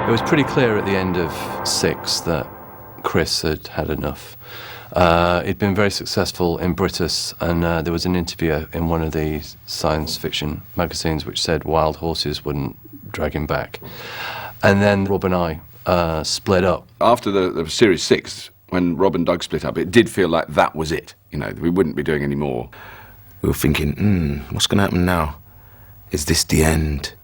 It was pretty clear at the end of 6 that Chris had had enough. He'd been very successful in Britus, and there was an interview in one of the science fiction magazines which said wild horses wouldn't drag him back. And then Rob and I split up. After the Series 6, when Rob and Doug split up, it did feel like that was it. You know, we wouldn't be doing any more. We were thinking, what's going to happen now? Is this the end?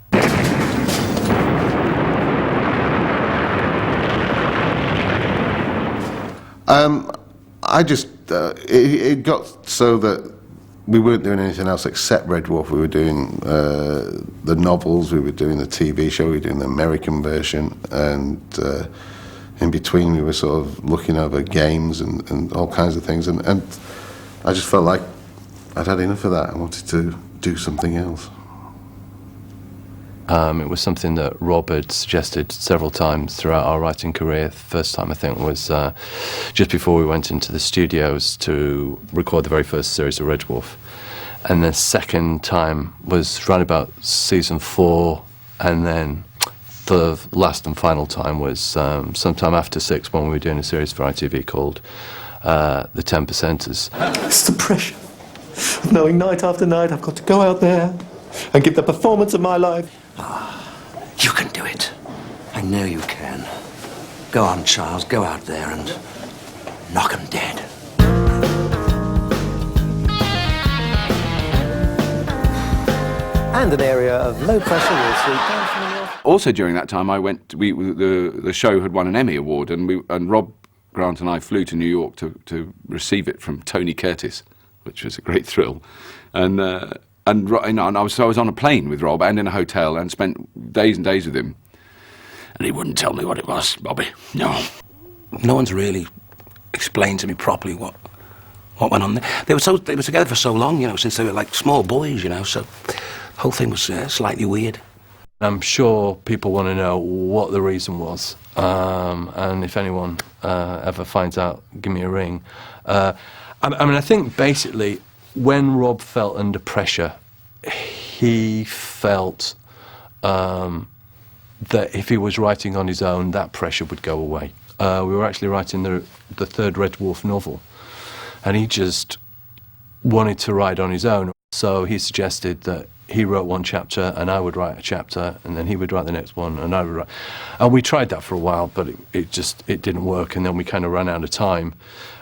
I just, it got so that we weren't doing anything else except Red Dwarf. We were doing the novels, we were doing the TV show, we were doing the American version, and in between we were sort of looking over games and all kinds of things, and I just felt like I'd had enough of that. I wanted to do something else. It was something that Rob had suggested several times throughout our writing career. The first time, I think, was just before we went into the studios to record the very first series of Red Dwarf. And the second time was right about season 4, and then the last and final time was sometime after 6, when we were doing a series for ITV called The 10 Percenters. It's the pressure of knowing night after night I've got to go out there and give the performance of my life. You can do it. I know you can. Go on, Charles, go out there and knock 'em dead. And an area of low pressure Wall Street down from the north. Also during that time, I went. The show had won an Emmy Award, and Rob Grant and I flew to New York to receive it from Tony Curtis, which was a great thrill, and I was on a plane with Rob and in a hotel and spent days and days with him, and he wouldn't tell me what it was, Bobby. No one's really explained to me properly what went on there. They were together for so long, you know, since they were like small boys, you know. So the whole thing was slightly weird. I'm sure people want to know what the reason was, and if anyone ever finds out, give me a ring. I mean, I think basically when Rob felt under pressure, he felt that if he was writing on his own, that pressure would go away. We were actually writing the third Red Dwarf novel, and he just wanted to write on his own. So he suggested that he wrote one chapter and I would write a chapter, and then he would write the next one and I would write. And we tried that for a while, but it didn't work, and then we kind of ran out of time,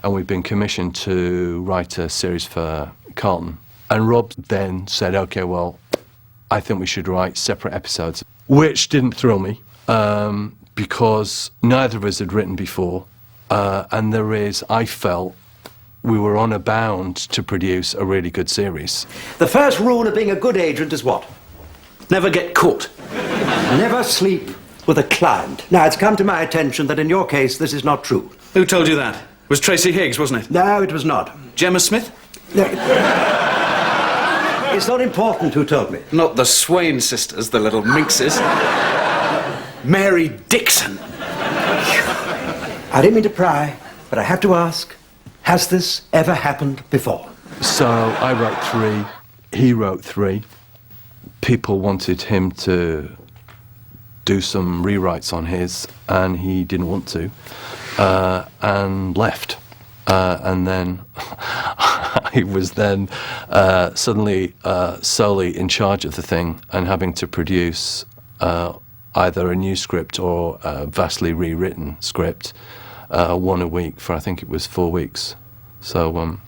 and we've been commissioned to write a series for Carlton. And Rob then said, okay, well, I think we should write separate episodes, which didn't thrill me, because neither of us had written before, and I felt we were on a bound to produce a really good series. The first rule of being a good agent is what? Never get caught. Never sleep with a client. Now, it's come to my attention that in your case, this is not true. Who told you that? It was Tracy Higgs, wasn't it? No, it was not. Gemma Smith? No, it's not important who told me. Not the Swain sisters, the little minxes. Mary Dixon. I didn't mean to pry, but I have to ask, has this ever happened before? So I wrote 3, he wrote 3. People wanted him to do some rewrites on his, and he didn't want to, and left. And then I was then suddenly solely in charge of the thing and having to produce either a new script or a vastly rewritten script, one a week for, I think it was 4 weeks. So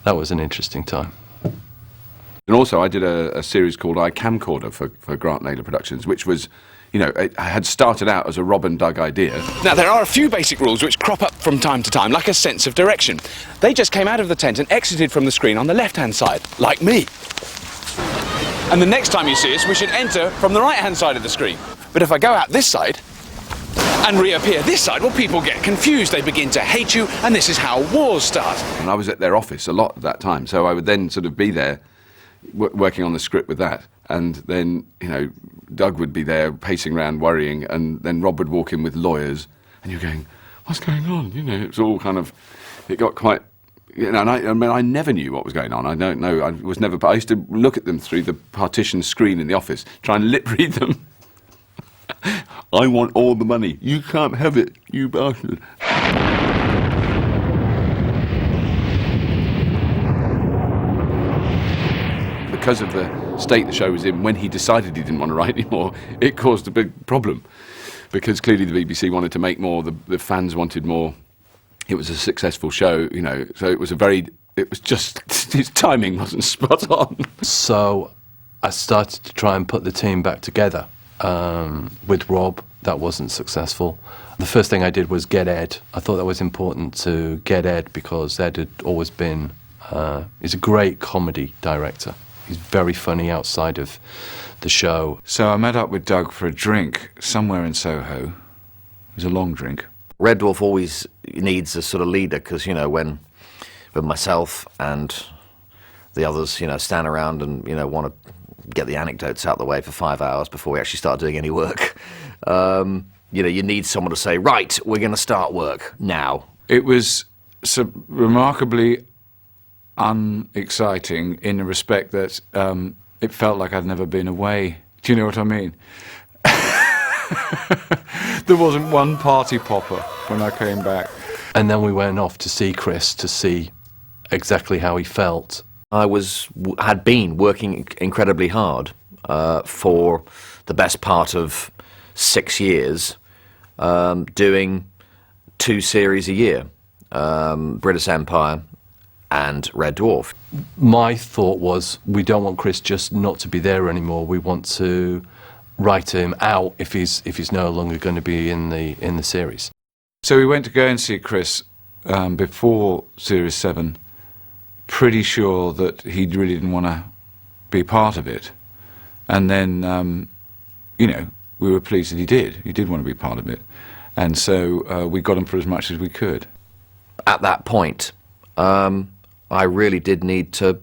that was an interesting time. And also I did a series called I Camcorder for Grant Naylor Productions, which was, you know, it had started out as a Rob and Doug idea. Now, there are a few basic rules which crop up from time to time, like a sense of direction. They just came out of the tent and exited from the screen on the left-hand side, like me. And the next time you see us, we should enter from the right-hand side of the screen. But if I go out this side and reappear this side, well, people get confused. They begin to hate you, and this is how wars start. And I was at their office a lot at that time, so I would then sort of be there working on the script with that. And then, you know, Doug would be there pacing around worrying, and then Rob would walk in with lawyers, and you're going, what's going on? You know, it's all kind of, it got quite, you know, and I never knew what was going on. I don't know, I used to look at them through the partition screen in the office, try and lip read them I want all the money. You can't have it, you bastard. Because of the state the show was in, when he decided he didn't want to write anymore, it caused a big problem. Because clearly the BBC wanted to make more, the fans wanted more. It was a successful show, you know, so it was just, his timing wasn't spot on. So I started to try and put the team back together with Rob. That wasn't successful. The first thing I did was get Ed. I thought that was important to get Ed because Ed had always been, he's a great comedy director. He's very funny outside of the show. So I met up with Doug for a drink somewhere in Soho. It was a long drink. Red Dwarf always needs a sort of leader because, you know, when myself and the others, you know, stand around and, you know, want to get the anecdotes out of the way for 5 hours before we actually start doing any work, you know, you need someone to say, right, we're going to start work now. It was remarkably unexciting in the respect that it felt like I'd never been away. Do you know what I mean? There wasn't one party popper when I came back. And then we went off to see Chris to see exactly how he felt. I had been working incredibly hard for the best part of 6 years, doing 2 series a year, British Empire and Red Dwarf. My thought was, we don't want Chris just not to be there anymore. We want to write him out if he's no longer going to be in the series. So we went to go and see Chris before Series 7, pretty sure that he really didn't want to be part of it. And then, you know, we were pleased that he did. He did want to be part of it. And so we got him for as much as we could. At that point, I really did need to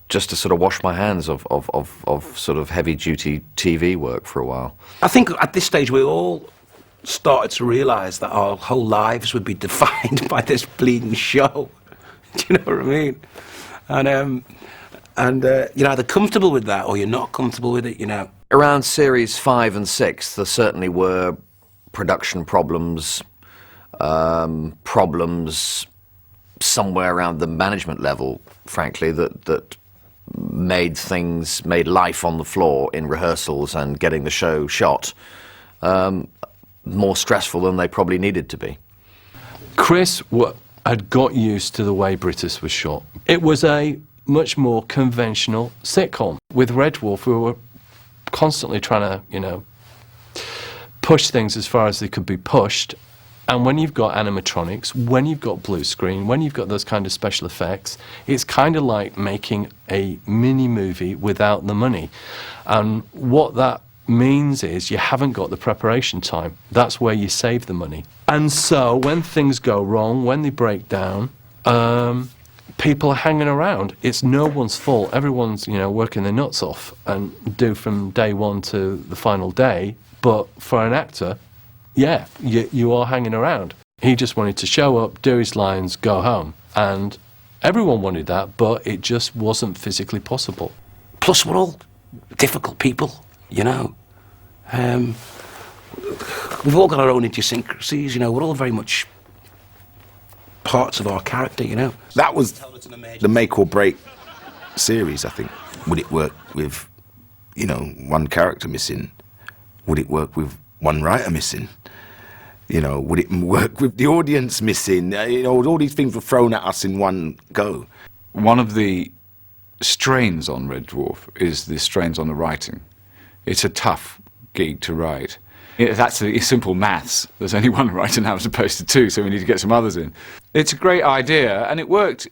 just to sort of wash my hands of sort of heavy-duty TV work for a while. I think at this stage we all started to realise that our whole lives would be defined by this bleeding show. Do you know what I mean? And you're either comfortable with that or you're not comfortable with it, you know. Around Series 5 and 6, there certainly were production problems, problems somewhere around the management level, frankly, that made life on the floor in rehearsals and getting the show shot more stressful than they probably needed to be. Chris had got used to the way British was shot. It was a much more conventional sitcom. With Red Dwarf, we were constantly trying to, you know, push things as far as they could be pushed. And when you've got animatronics, when you've got blue screen, when you've got those kind of special effects, it's kind of like making a mini movie without the money. And what that means is you haven't got the preparation time. That's where you save the money. And so when things go wrong, when they break down, people are hanging around. It's no one's fault. Everyone's, you know, working their nuts off and do from day one to the final day. But for an actor, yeah, you are hanging around. He just wanted to show up, do his lines, go home. And everyone wanted that, but it just wasn't physically possible. Plus, we're all difficult people, you know. We've all got our own idiosyncrasies, you know. We're all very much parts of our character, you know. That was the make or break series, I think. Would it work with, you know, one character missing? Would it work with one writer missing? You know, would it work with the audience missing? You know, all these things were thrown at us in one go. One of the strains on Red Dwarf is the strains on the writing. It's a tough gig to write. It's actually simple maths. There's only one writer now as opposed to 2, so we need to get some others in. It's a great idea, and it worked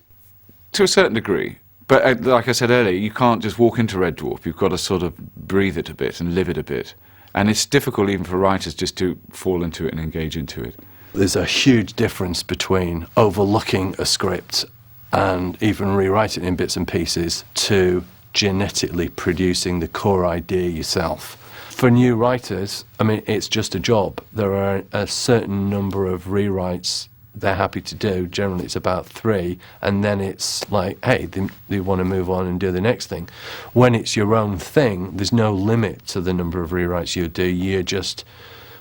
to a certain degree. But like I said earlier, you can't just walk into Red Dwarf. You've got to sort of breathe it a bit and live it a bit. And it's difficult even for writers just to fall into it and engage into it. There's a huge difference between overlooking a script and even rewriting it in bits and pieces to genetically producing the core idea yourself. For new writers, I mean, it's just a job. There are a certain number of rewrites they're happy to do. Generally, it's about 3, and then it's like, hey, they want to move on and do the next thing. When it's your own thing, there's no limit to the number of rewrites you do. You're just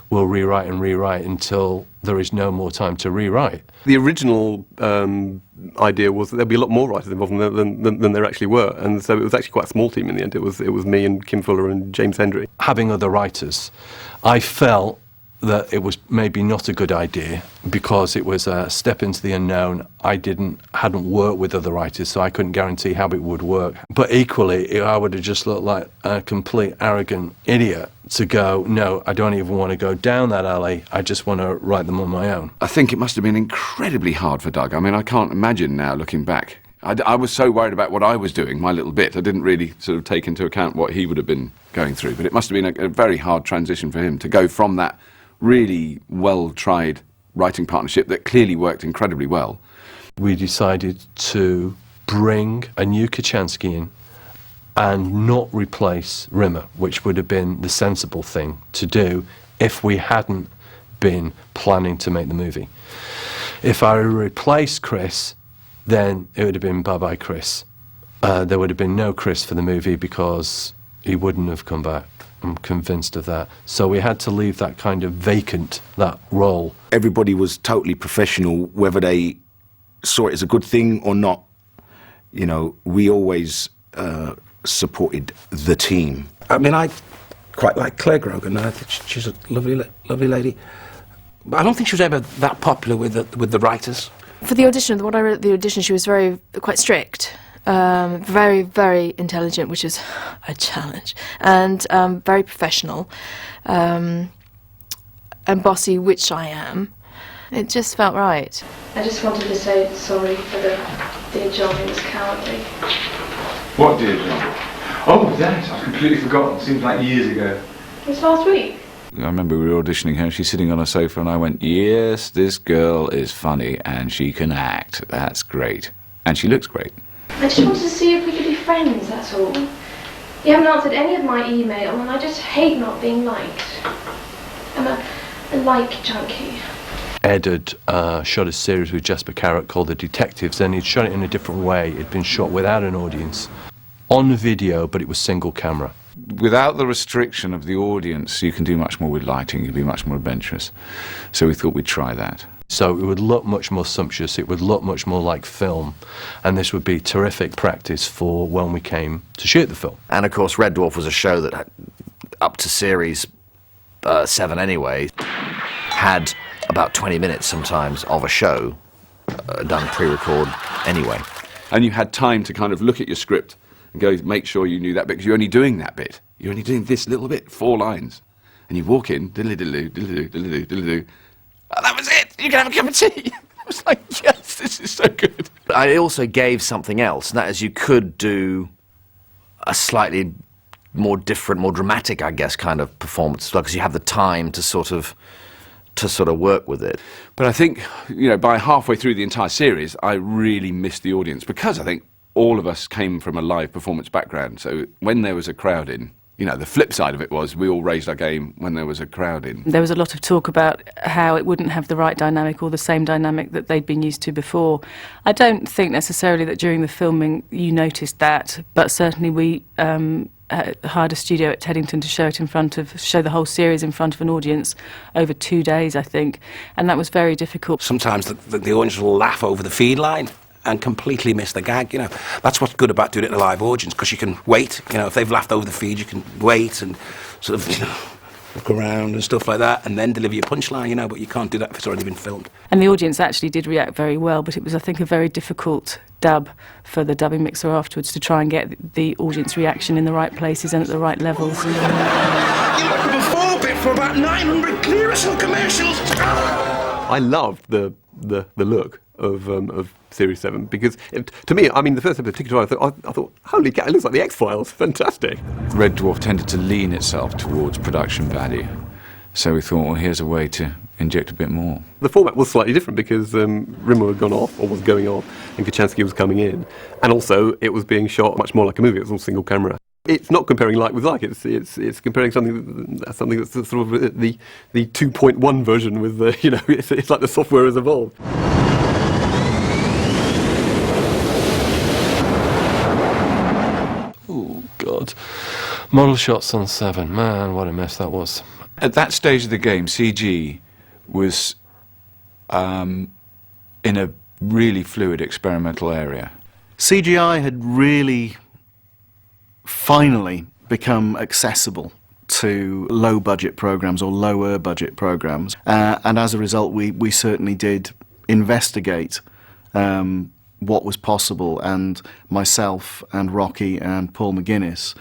we'll rewrite and rewrite until there is no more time to rewrite. The original idea was that there'd be a lot more writers involved than there actually were, and so it was actually quite a small team in the end. It was me and Kim Fuller and James Hendry. Having other writers, I felt that it was maybe not a good idea because it was a step into the unknown. I hadn't worked with other writers, so I couldn't guarantee how it would work. But equally, I would have just looked like a complete arrogant idiot to go, no, I don't even want to go down that alley, I just want to write them on my own. I think it must have been incredibly hard for Doug. I mean, I can't imagine now looking back. I was so worried about what I was doing, my little bit. I didn't really sort of take into account what he would have been going through. But it must have been a very hard transition for him to go from that really well-tried writing partnership that clearly worked incredibly well. We decided to bring a new Kochanski in and not replace Rimmer, which would have been the sensible thing to do if we hadn't been planning to make the movie. If I replaced Chris, then it would have been bye-bye Chris. There would have been no Chris for the movie because he wouldn't have come back. I'm convinced of that. So we had to leave that kind of vacant, that role. Everybody was totally professional, whether they saw it as a good thing or not. You know, we always supported the team. I mean, I quite like Claire Grogan. I think she's a lovely lady. But I don't think she was ever that popular with the writers. For the audition, what I read at the audition, she was quite strict. Very, very intelligent, which is a challenge, and very professional, and bossy, which I am. It just felt right. I just wanted to say sorry for the dear John, it was cowardly. What dear John? Oh, that, I've completely forgotten. Seems like years ago. It was last week. I remember we were auditioning her, she's sitting on a sofa, and I went, yes, this girl is funny, and she can act. That's great. And she looks great. I just wanted to see if we could be friends, that's all. You haven't answered any of my email, and I just hate not being liked. I'm a like junkie. Ed had shot a series with Jasper Carrott called The Detectives, and he'd shot it in a different way. It'd been shot without an audience, on video, but it was single camera. Without the restriction of the audience, you can do much more with lighting, you can be much more adventurous. So we thought we'd try that. So it would look much more sumptuous, it would look much more like film, and this would be terrific practice for when we came to shoot the film. And of course Red Dwarf was a show that had, up to series 7 anyway, had about 20 minutes sometimes of a show done pre-record anyway. And you had time to kind of look at your script and go make sure you knew that bit, because you're only doing that bit. You're only doing this little bit, 4 lines. And you walk in, diddly-diddly, diddly-diddly, diddly-diddly, and that was it! You can have a cup of tea! I was like, yes, this is so good. But I also gave something else, and that is you could do a slightly more different, more dramatic, I guess, kind of performance, because you have the time to sort of work with it. But I think, you know, by halfway through the entire series, I really missed the audience, because I think all of us came from a live performance background. So when there was a crowd in, you know, the flip side of it was we all raised our game when there was a crowd in. There was a lot of talk about how it wouldn't have the right dynamic or the same dynamic that they'd been used to before. I don't think necessarily that during the filming you noticed that, but certainly we hired a studio at Teddington to show the whole series in front of an audience over 2 days, I think, and that was very difficult. Sometimes the audience will laugh over the feed line and completely miss the gag, you know. That's what's good about doing it in a live audience, because you can wait, you know, if they've laughed over the feed, you can wait and sort of, you know, look around and stuff like that, and then deliver your punchline, you know, but you can't do that if it's already been filmed. And the audience actually did react very well, but it was, I think, a very difficult dub for the dubbing mixer afterwards to try and get the audience reaction in the right places and at the right levels. You got the before bit for about 900 Clearasil commercials! I loved the look of Series 7, because to me, I mean, the first episode of Tikka, I thought, holy cow, it looks like the X-Files, fantastic. Red Dwarf tended to lean itself towards production value, so we thought, well, here's a way to inject a bit more. The format was slightly different because Rimmer had gone off, or was going off, and Kochanski was coming in, and also it was being shot much more like a movie. It was all single camera. It's not comparing like with like. It's comparing something that's sort of the 2.1 version with the, you know, it's like the software has evolved. Oh God, model shots on 7. Man, what a mess that was. At that stage of the game, CG was in a really fluid experimental area. CGI had really finally become accessible to low-budget programs or lower-budget programs, and as a result, we certainly did investigate what was possible, and myself and Rocky and Paul McGuinness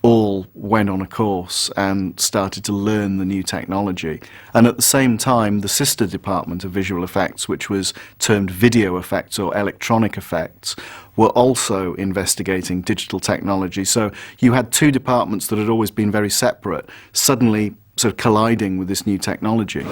all went on a course and started to learn the new technology. And at the same time, the sister department of visual effects, which was termed video effects or electronic effects, were also investigating digital technology. So you had two departments that had always been very separate, suddenly sort of colliding with this new technology.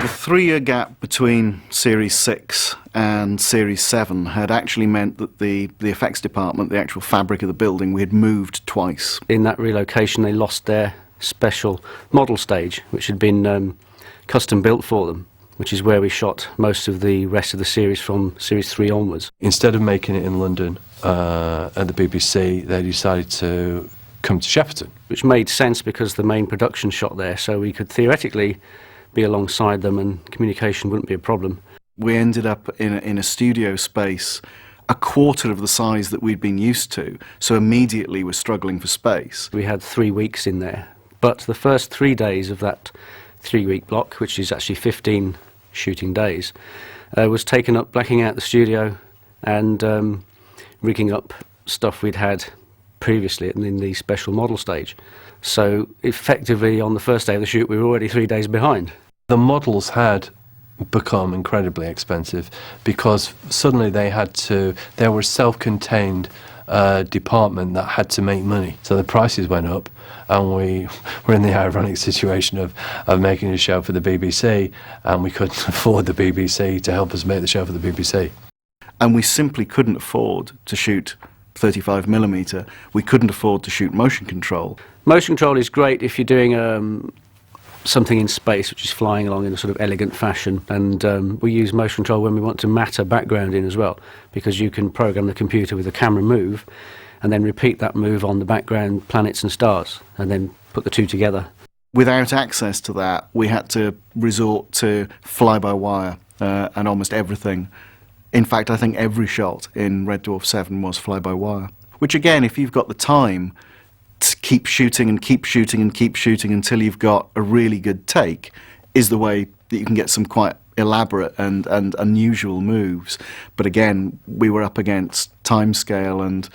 The 3-year gap between Series 6 and Series 7 had actually meant that the effects department, the actual fabric of the building, we had moved twice. In that relocation, they lost their special model stage, which had been custom built for them, which is where we shot most of the rest of the series from Series 3 onwards. Instead of making it in London at the BBC, they decided to come to Shepperton. Which made sense because the main production shot there, so we could theoretically be alongside them and communication wouldn't be a problem. We ended up in a studio space a quarter of the size that we'd been used to, so immediately we're struggling for space. We had 3 weeks in there, but the first 3 days of that 3-week block, which is actually 15 shooting days, was taken up blacking out the studio and rigging up stuff we'd had previously in the special model stage. So effectively on the first day of the shoot we were already 3 days behind. The models had become incredibly expensive because suddenly they were a self-contained department that had to make money. So the prices went up and we were in the ironic situation of making a show for the BBC and we couldn't afford the BBC to help us make the show for the BBC. And we simply couldn't afford to shoot 35mm. We couldn't afford to shoot motion control. Motion control is great if you're doing something in space which is flying along in a sort of elegant fashion, and we use motion control when we want to matter background in as well, because you can program the computer with a camera move and then repeat that move on the background planets and stars and then put the two together. Without access to that, we had to resort to fly-by-wire and almost everything. In fact, I think every shot in Red Dwarf 7 was fly-by-wire, which again, if you've got the time to keep shooting and keep shooting and keep shooting until you've got a really good take, is the way that you can get some quite elaborate and unusual moves. But again, we were up against timescale and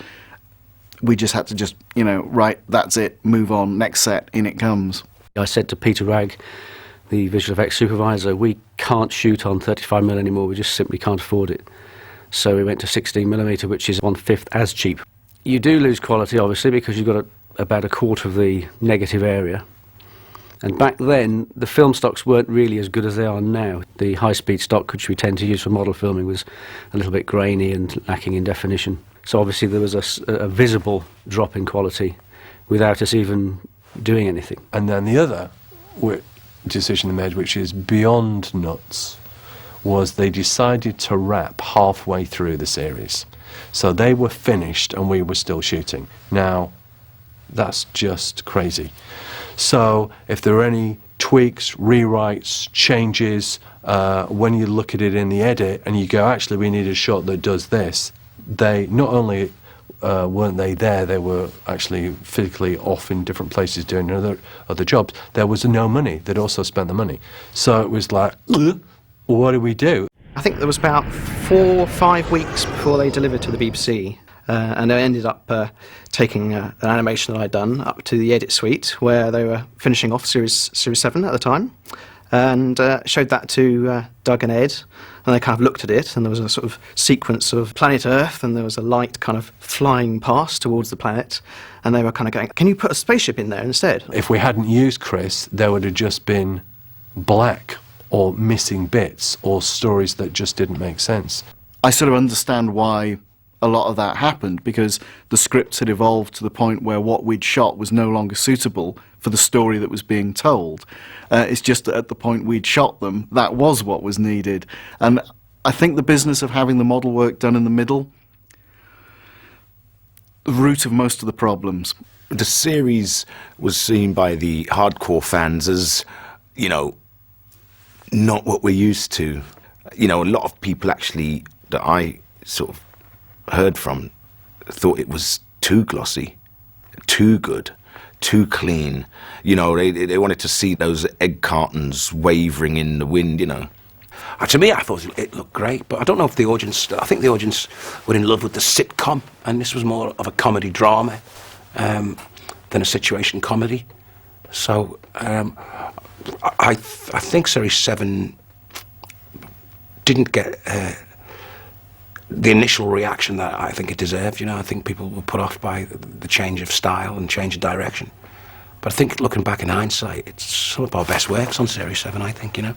we just had to right, that's it, move on, next set, in it comes. I said to Peter Ragg, the visual effects supervisor, we can't shoot on 35mm anymore, we just simply can't afford it. So we went to 16mm, which is 1/5 as cheap. You do lose quality, obviously, because you've got about a quarter of the negative area. And back then, the film stocks weren't really as good as they are now. The high-speed stock, which we tend to use for model filming, was a little bit grainy and lacking in definition. So obviously there was a visible drop in quality without us even doing anything. And then the other decision they made, which is beyond nuts, was they decided to wrap halfway through the series. So they were finished and we were still shooting. Now, that's just crazy. So if there are any tweaks, rewrites, changes, when you look at it in the edit and you go, actually we need a shot that does this, they not only weren't they there, they were actually physically off in different places doing other jobs. There was no money. They'd also spent the money. So it was like, what do we do? I think there was about 4 or 5 weeks before they delivered to the BBC, and I ended up taking an animation that I'd done up to the edit suite where they were finishing off Series 7 at the time, and showed that to Doug and Ed, and they kind of looked at it, and there was a sort of sequence of planet Earth, and there was a light kind of flying past towards the planet, and they were kind of going, can you put a spaceship in there instead? If we hadn't used Chris, there would have just been black or missing bits or stories that just didn't make sense. I sort of understand why a lot of that happened, because the scripts had evolved to the point where what we'd shot was no longer suitable for the story that was being told. It's just that at the point we'd shot them, that was what was needed. And I think the business of having the model work done in the middle, the root of most of the problems. The series was seen by the hardcore fans as, you know, not what we're used to. You know, a lot of people actually that I sort of heard from thought it was too glossy, too good, too clean. You know, they wanted to see those egg cartons wavering in the wind, you know. To me, I thought it looked great, but I don't know if the audience... I think the audience were in love with the sitcom, and this was more of a comedy drama than a situation comedy. So I think Series 7 didn't get the initial reaction that I think it deserved. You know, I think people were put off by the change of style and change of direction. But I think, looking back in hindsight, it's some of our best works on Series 7, I think, you know.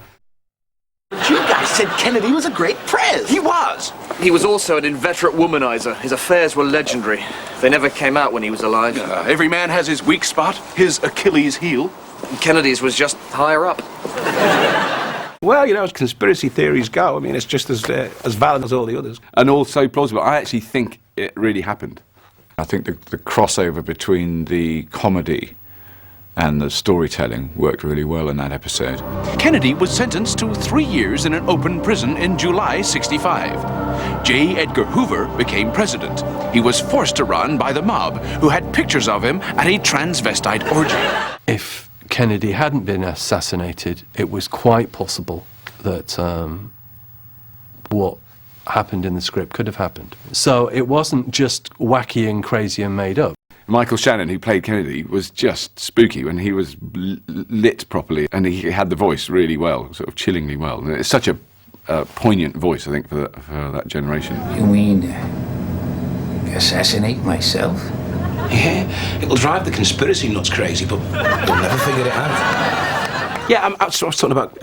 You guys said Kennedy was a great prez. He was. He was also an inveterate womanizer. His affairs were legendary. They never came out when he was alive. Every man has his weak spot, his Achilles heel. Kennedy's was just higher up. Well, you know, as conspiracy theories go, I mean, it's just as valid as all the others. And also plausible. I actually think it really happened. I think the crossover between the comedy and the storytelling worked really well in that episode. Kennedy was sentenced to 3 years in an open prison in July '65. J. Edgar Hoover became president. He was forced to run by the mob, who had pictures of him at a transvestite orgy. If Kennedy hadn't been assassinated, it was quite possible that what happened in the script could have happened. So it wasn't just wacky and crazy and made up. Michael Shannon, who played Kennedy, was just spooky when he was lit properly, and he had the voice really well, sort of chillingly well. And it's such a poignant voice, I think, for that generation. You mean assassinate myself? Yeah, it'll drive the conspiracy nuts crazy, but they'll never figure it out. Yeah, I was talking about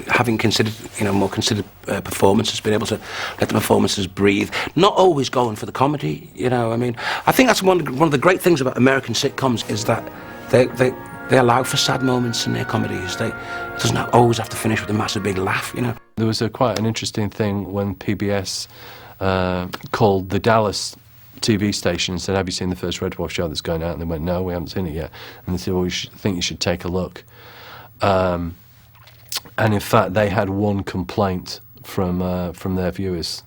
having considered, you know, more considered performances, being able to let the performances breathe, not always going for the comedy. You know, I mean, I think that's one of the great things about American sitcoms is that they allow for sad moments in their comedies. It doesn't always have to finish with a massive big laugh. You know, there was quite an interesting thing when PBS called the Dallas TV station and said, "Have you seen the first Red Dwarf show that's going out?" And they went, "No, we haven't seen it yet." And they said, "Well, think you should take a look." And in fact, they had one complaint from their viewers,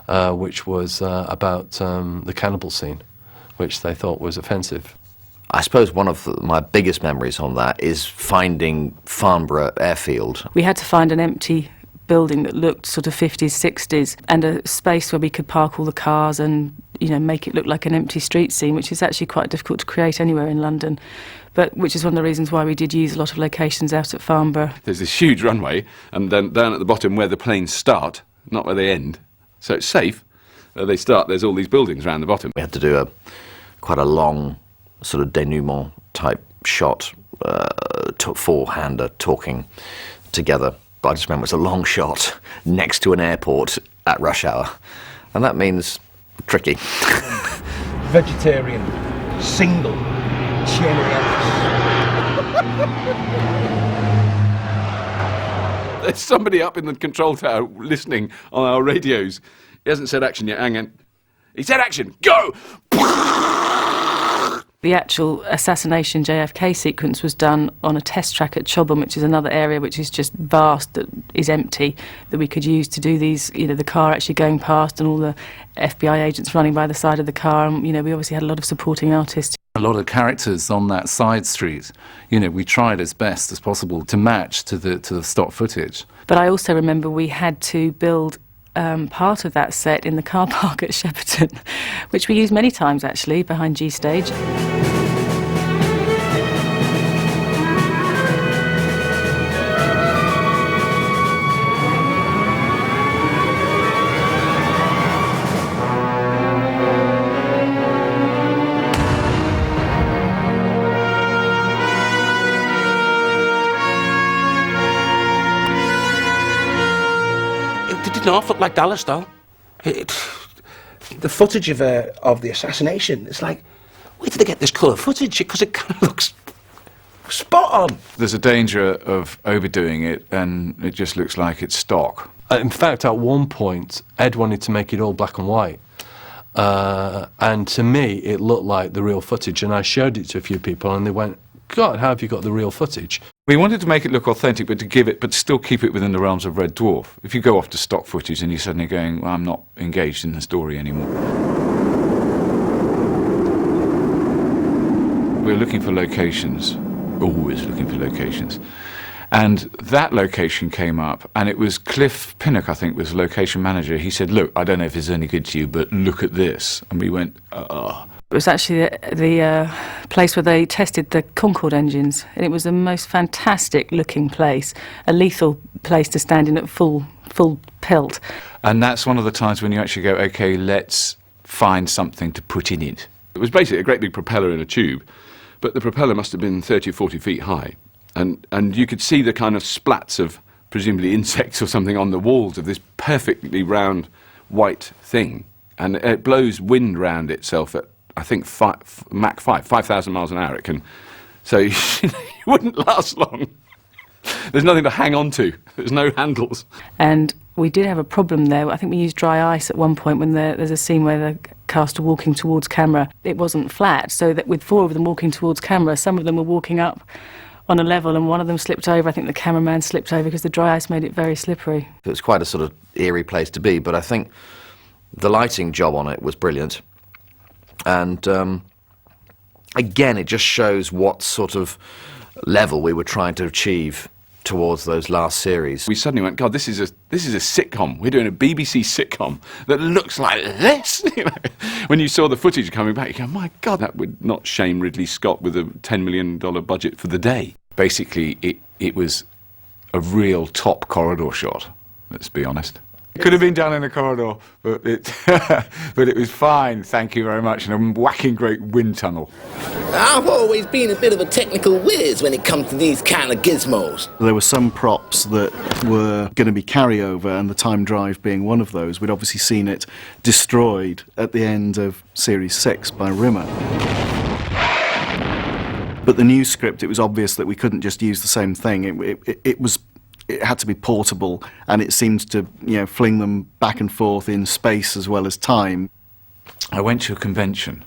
which was about the cannibal scene, which they thought was offensive. I suppose one of my biggest memories on that is finding Farnborough Airfield. We had to find an empty building that looked sort of 50s, 60s, and a space where we could park all the cars and, you know, make it look like an empty street scene, which is actually quite difficult to create anywhere in London. But which is one of the reasons why we did use a lot of locations out at Farnborough. There's this huge runway, and then down at the bottom where the planes start, not where they end. So it's safe. Where they start, there's all these buildings around the bottom. We had to do quite a long sort of denouement type shot, four-hander talking together. But I just remember it's a long shot next to an airport at rush hour. And that means tricky. Vegetarian, single, There's somebody up in the control tower listening on our radios. He hasn't said action yet, hang on. He said action, go! The actual assassination JFK sequence was done on a test track at Chobham, which is another area which is just vast, that is empty, that we could use to do these, you know, the car actually going past and all the FBI agents running by the side of the car. And, you know, we obviously had a lot of supporting artists. A lot of characters on that side street, you know, we tried as best as possible to match to the stock footage. But I also remember we had to build part of that set in the car park at Shepperton, which we used many times actually behind G Stage. It did not look like Dallas, though. The footage of the assassination, it's like, where did they get this colour footage? Because it kind of looks spot on. There's a danger of overdoing it, and it just looks like it's stock. In fact, at one point, Ed wanted to make it all black and white. And to me, it looked like the real footage. And I showed it to a few people, and they went, God, how have you got the real footage? We wanted to make it look authentic, but still keep it within the realms of Red Dwarf. If you go off to stock footage and you're suddenly going, well, I'm not engaged in the story anymore. We're looking for locations, always looking for locations. And that location came up, and it was Cliff Pinnock, I think, was the location manager. He said, look, I don't know if it's any good to you, but look at this. And we went, oh. It was actually the place where they tested the Concorde engines, and it was the most fantastic-looking place, a lethal place to stand in at full pelt. And that's one of the times when you actually go, OK, let's find something to put in it. It was basically a great big propeller in a tube, but the propeller must have been 30 or 40 feet high. And you could see the kind of splats of presumably insects or something on the walls of this perfectly round white thing. And it blows wind round itself at, I think, Mach 5,000 miles an hour. It can, so you wouldn't last long. There's nothing to hang on to. There's no handles. And we did have a problem there. I think we used dry ice at one point when there's a scene where the cast are walking towards camera. It wasn't flat, so that with 4 of them walking towards camera, some of them were walking up on a level, and one of them slipped over. I think the cameraman slipped over because the dry ice made it very slippery. It was quite a sort of eerie place to be, but I think the lighting job on it was brilliant. And again, it just shows what sort of level we were trying to achieve towards those last series. We suddenly went, God, this is a sitcom. We're doing a BBC sitcom that looks like this. You know? When you saw the footage coming back, you go, my God, that would not shame Ridley Scott with a $10 million budget for the day. Basically, it was a real top corridor shot, let's be honest. It could have been done in a corridor, but it was fine, thank you very much, and a whacking great wind tunnel. I've always been a bit of a technical whiz when it comes to these kind of gizmos. There were some props that were going to be carryover, and the time drive being one of those. We'd obviously seen it destroyed at the end of Series 6 by Rimmer. But the new script, it was obvious that we couldn't just use the same thing. It had to be portable, and it seemed to, fling them back and forth in space as well as time. I went to a convention,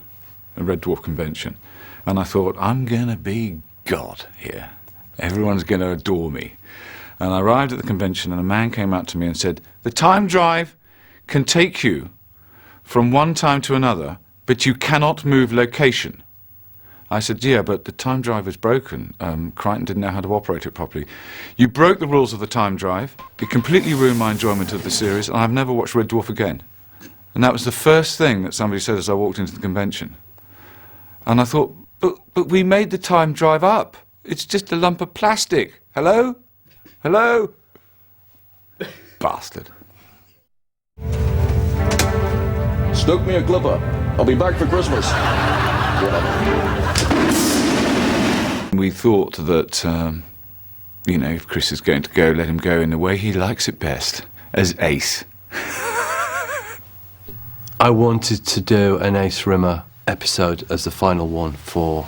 a Red Dwarf convention, and I thought, I'm going to be God here. Everyone's going to adore me. And I arrived at the convention, and a man came up to me and said, the time drive can take you from one time to another, but you cannot move location. I said, yeah, but the time drive is broken. Kryten didn't know how to operate it properly. You broke the rules of the time drive. It completely ruined my enjoyment of the series, and I've never watched Red Dwarf again. And that was the first thing that somebody said as I walked into the convention. And I thought, but we made the time drive up. It's just a lump of plastic. Hello? Hello? Bastard. Stoke me a clipper. I'll be back for Christmas. We thought that, if Chris is going to go, let him go in the way he likes it best, as Ace. I wanted to do an Ace Rimmer episode as the final one for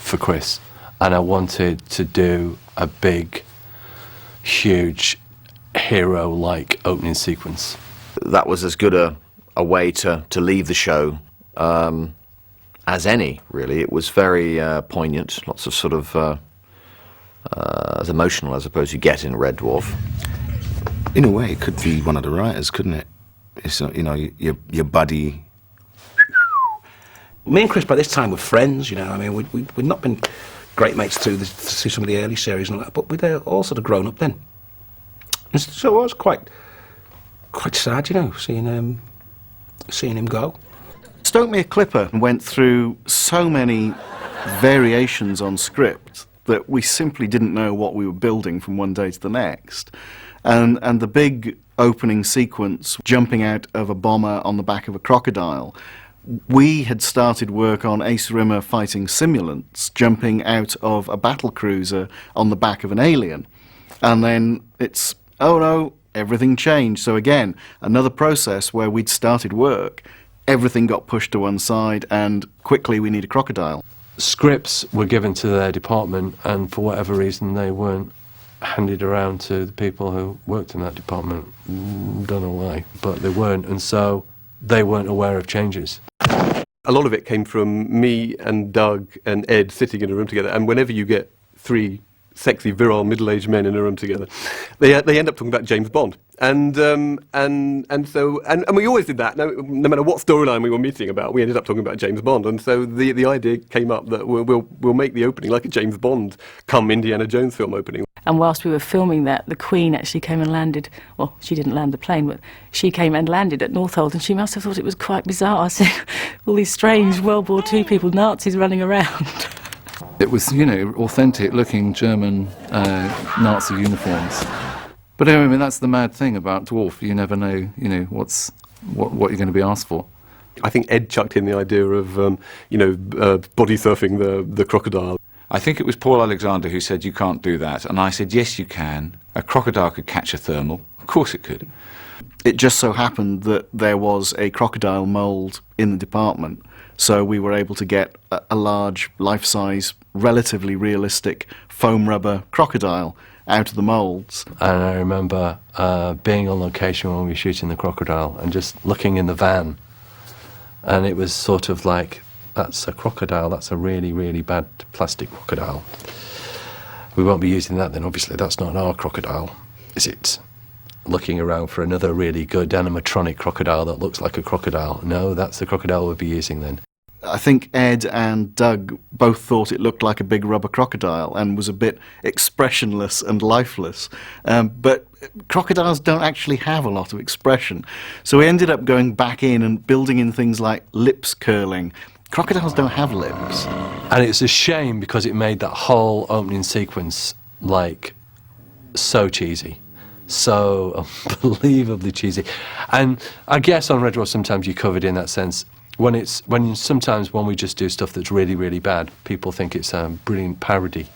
Chris, and I wanted to do a big, huge, hero-like opening sequence. That was as good a way to leave the show as any, really. It was very poignant, lots of sort of as emotional as I suppose you get in Red Dwarf. In a way, it could be one of the writers, couldn't it? It's your buddy. Me and Chris by this time were friends, I mean, we'd not been great mates through some of the early series and all that, but we'd all sort of grown up then. And so I was quite sad, seeing him go. Stoke Me a Clipper went through so many variations on script that we simply didn't know what we were building from one day to the next. And the big opening sequence, jumping out of a bomber on the back of a crocodile, we had started work on Ace Rimmer fighting simulants, jumping out of a battle cruiser on the back of an alien. And then it's, oh no, everything changed. So again, another process where we'd started work, everything got pushed to one side, and quickly we need a crocodile. Scripts were given to their department, and for whatever reason they weren't handed around to the people who worked in that department. Don't know why, but they weren't. And so they weren't aware of changes. A lot of it came from me and Doug and Ed sitting in a room together, and whenever you get three sexy, virile, middle-aged men in a room together, they end up talking about James Bond. And we always did that. No matter what storyline we were meeting about, we ended up talking about James Bond. And so the idea came up that we'll make the opening like a James Bond come Indiana Jones film opening. And whilst we were filming that, the Queen actually came and landed, well, she didn't land the plane, but she came and landed at Northolt, and she must have thought it was quite bizarre seeing all these strange World War II people, Nazis, running around. It was, you know, authentic-looking German Nazi uniforms. But anyway, I mean, that's the mad thing about Dwarf. You never know, you know, what you're going to be asked for. I think Ed chucked in the idea of, body surfing the crocodile. I think it was Paul Alexander who said, you can't do that. And I said, yes, you can. A crocodile could catch a thermal. Of course it could. It just so happened that there was a crocodile mould in the department, so we were able to get a large, life-size, relatively realistic foam rubber crocodile out of the moulds. And I remember being on location when we were shooting the crocodile and just looking in the van, and it was sort of like, that's a crocodile, that's a really, really bad plastic crocodile. We won't be using that then, obviously. That's not our crocodile, is it? Looking around for another really good animatronic crocodile that looks like a crocodile. No, that's the crocodile we'll be using then. I think Ed and Doug both thought it looked like a big rubber crocodile and was a bit expressionless and lifeless. But crocodiles don't actually have a lot of expression. So we ended up going back in and building in things like lips curling. Crocodiles don't have lips. And it's a shame because it made that whole opening sequence, like, so cheesy. So unbelievably cheesy. And I guess on Red Dwarf sometimes you're covered in that sense. Sometimes when we just do stuff that's really, really bad, people think it's a brilliant parody.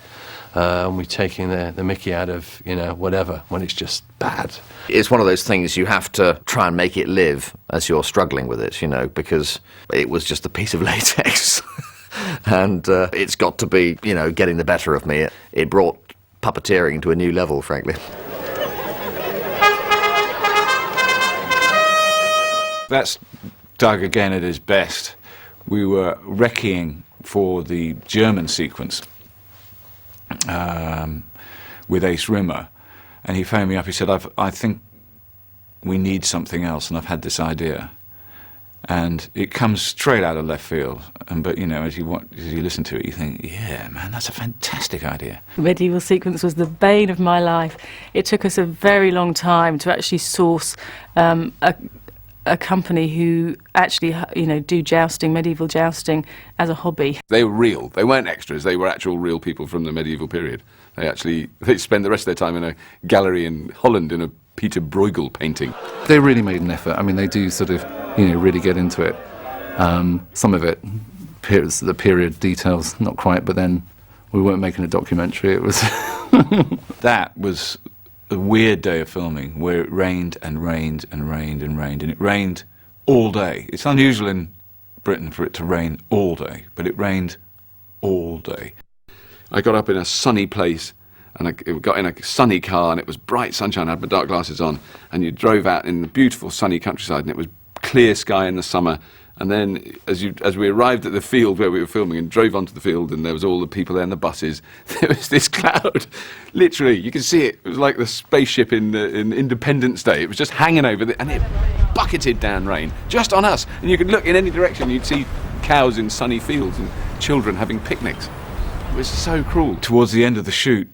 And we're taking the mickey out of, you know, whatever, when it's just bad. It's one of those things you have to try and make it live as you're struggling with it, you know, because it was just a piece of latex. And it's got to be, you know, getting the better of me. It brought puppeteering to a new level, frankly. That's Doug again at his best. We were recceing for the German sequence with Ace Rimmer, and he phoned me up. He said, I think we need something else, and I've had this idea. And it comes straight out of left field. But, you know, as you listen to it, you think, yeah, man, that's a fantastic idea. The medieval sequence was the bane of my life. It took us a very long time to actually source a company who actually, you know, do jousting, medieval jousting, as a hobby. They were real. They weren't extras. They were actual real people from the medieval period. They spend the rest of their time in a gallery in Holland in a Peter Bruegel painting. They really made an effort. I mean, they do sort of, you know, really get into it. Some of it, the period details, not quite, but then we weren't making a documentary. It was... That was a weird day of filming where it rained and rained and rained and rained, and it rained all day. It's unusual in Britain for it to rain all day, but it rained all day. I got up in a sunny place, and I got in a sunny car, and it was bright sunshine. I had my dark glasses on, and you drove out in the beautiful sunny countryside, and it was clear sky in the summer. And then as we arrived at the field where we were filming and drove onto the field, and there was all the people there and the buses, there was this cloud. Literally, you could see it. It was like the spaceship in Independence Day. It was just hanging over, and it bucketed down rain just on us. And you could look in any direction, you'd see cows in sunny fields and children having picnics. It was so cruel. Towards the end of the shoot,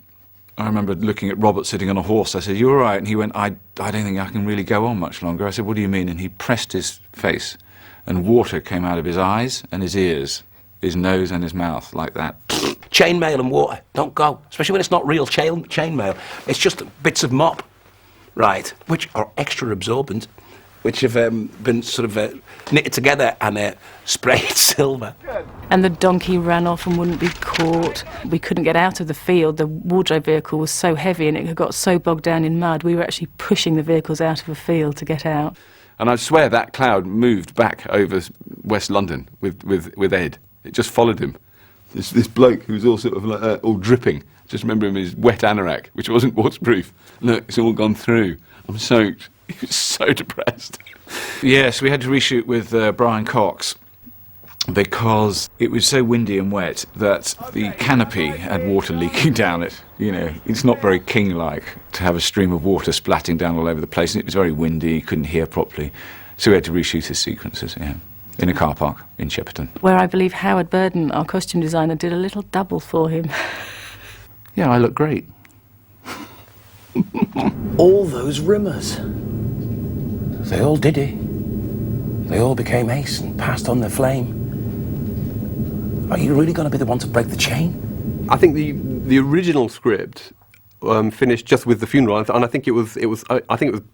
I remember looking at Robert sitting on a horse. I said, "You all right?" And he went, I don't think I can really go on much longer. I said, "What do you mean?" And he pressed his face, and water came out of his eyes and his ears, his nose and his mouth, like that. Chainmail and water, don't go. Especially when it's not real chainmail. It's just bits of mop, right, which are extra absorbent, which have been sort of knitted together and sprayed silver. And the donkey ran off and wouldn't be caught. We couldn't get out of the field. The wardrobe vehicle was so heavy and it had got so bogged down in mud, we were actually pushing the vehicles out of a field to get out. And I swear that cloud moved back over West London with Ed. It just followed him. This bloke who was all sort of like, all dripping. Just remember him in his wet anorak, which wasn't waterproof. Look, it's all gone through. I'm soaked. He was so depressed. Yes, we had to reshoot with Brian Cox because it was so windy and wet that the canopy had water leaking down it. You know, it's not very King-like to have a stream of water splatting down all over the place, and it was very windy, you couldn't hear properly. So we had to reshoot his sequences, yeah, in a car park in Shepperton. Where I believe Howard Burden, our costume designer, did a little double for him. Yeah, I look great. All those Rimmers. They all did it. They all became ace and passed on their flame. Are you really going to be the one to break the chain? I think the original script finished just with the funeral, and I think it was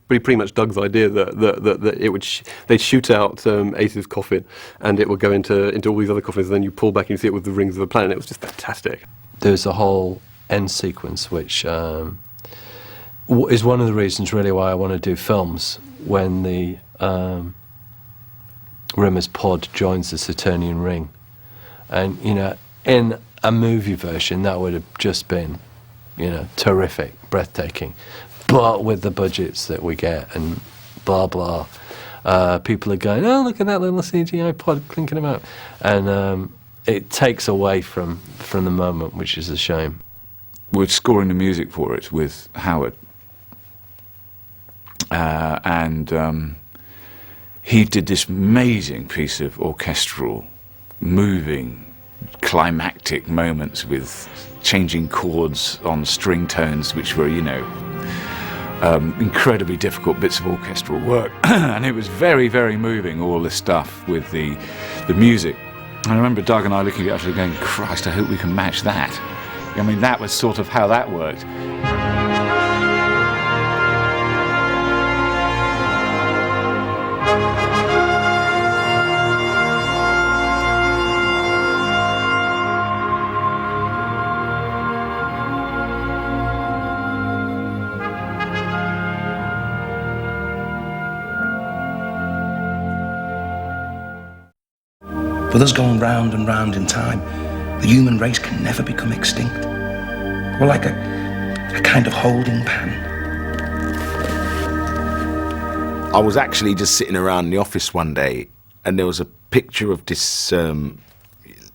pretty much Doug's idea that it would they'd shoot out Ace's coffin, and it would go into all these other coffins, and then you pull back and you see it with the rings of the planet. It was just fantastic. There's a whole end sequence which is one of the reasons really why I want to do films, when the Rimmer's pod joins the Saturnian ring. And, you know, in a movie version, that would have just been, you know, terrific, breathtaking. But with the budgets that we get and blah, blah, people are going, oh, look at that little CGI pod clinking about. And it takes away from the moment, which is a shame. We're scoring the music for it with Howard. And he did this amazing piece of orchestral, moving, climactic moments with changing chords on string tones, which were, you know, incredibly difficult bits of orchestral work. And it was very, very moving, all this stuff with the music. And I remember Doug and I looking at each other going, Christ, I hope we can match that. I mean, that was sort of how that worked. With us going round and round in time, the human race can never become extinct. We're like a kind of holding pan. I was actually just sitting around the office one day, and there was a picture of this, you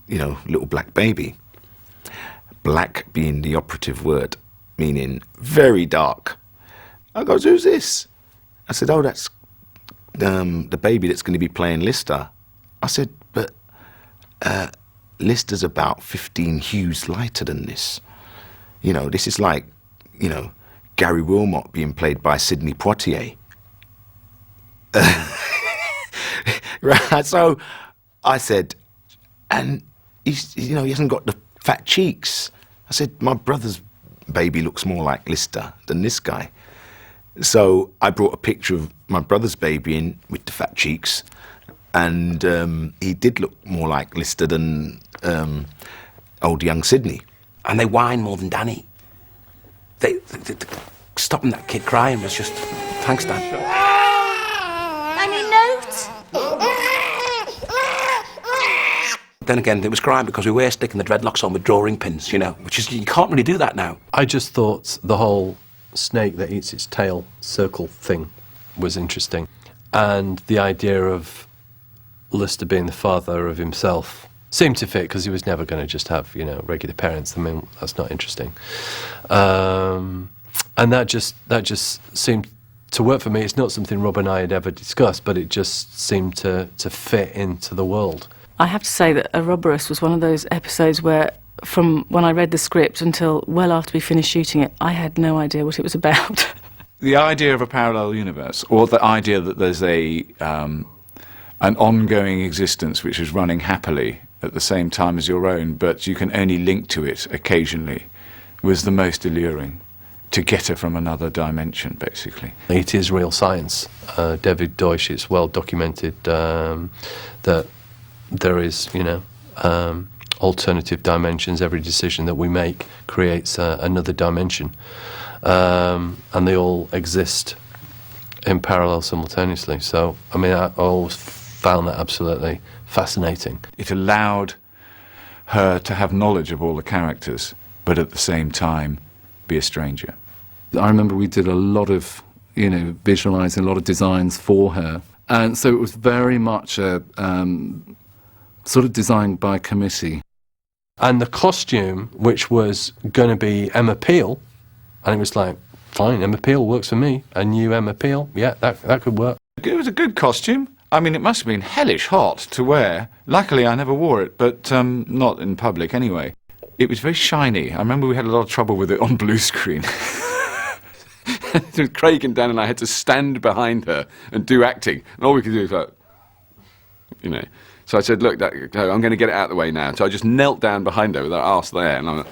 know, little black baby. Black being the operative word, meaning very dark. I goes, who's this? I said, oh, that's the baby that's going to be playing Lister. I said, but Lister's about 15 hues lighter than this. You know, this is like, you know, Gary Wilmot being played by Sidney Poitier. Right, so I said, and he's, you know, he hasn't got the fat cheeks. I said, my brother's baby looks more like Lister than this guy. So I brought a picture of my brother's baby in with the fat cheeks, and he did look more like Lister than old young Sidney. And they whine more than Danny. They stopping that kid crying was just, thanks, Dan. Any note? Then again, it was crying because we were sticking the dreadlocks on with drawing pins, you know, which is, you can't really do that now. I just thought the whole snake that eats its tail circle thing was interesting. And the idea of Lister being the father of himself seemed to fit, because he was never going to just have, you know, regular parents. I mean, that's not interesting. And that just seemed to work for me. It's not something Rob and I had ever discussed, but it just seemed to fit into the world. I have to say that Ouroboros was one of those episodes where, from when I read the script until well after we finished shooting it, I had no idea what it was about. The idea of a parallel universe, or the idea that there's an ongoing existence which is running happily at the same time as your own, but you can only link to it occasionally, was the most alluring, to get it from another dimension, basically. It is real science. David Deutsch, it's well documented that there is, you know, alternative dimensions. Every decision that we make creates another dimension, and they all exist in parallel simultaneously. So, I mean, I always found that absolutely fascinating. It allowed her to have knowledge of all the characters, but at the same time be a stranger. I remember we did a lot of visualising a lot of designs for her. And so it was very much a sort of designed by committee. And the costume, which was going to be Emma Peel, and it was like, fine, Emma Peel works for me. A new Emma Peel, yeah, that could work. It was a good costume. I mean, it must have been hellish hot to wear. Luckily, I never wore it, but not in public anyway. It was very shiny. I remember we had a lot of trouble with it on blue screen. Craig and Dan and I had to stand behind her and do acting, and all we could do was like, So I said, look, I'm going to get it out of the way now. So I just knelt down behind her with her arse there, and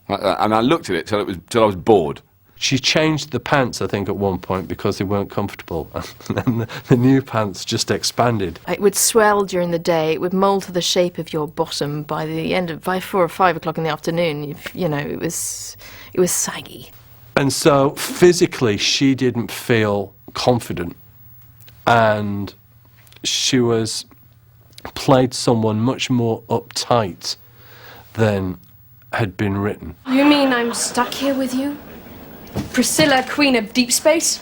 I looked at it till I was bored. She changed the pants, I think, at one point because they weren't comfortable. And then the new pants just expanded. It would swell during the day. It would mould to the shape of your bottom by 4 or 5 o'clock in the afternoon. It was saggy. And so physically, she didn't feel confident, and she played someone much more uptight than had been written. You mean I'm stuck here with you? Priscilla, Queen of Deep Space?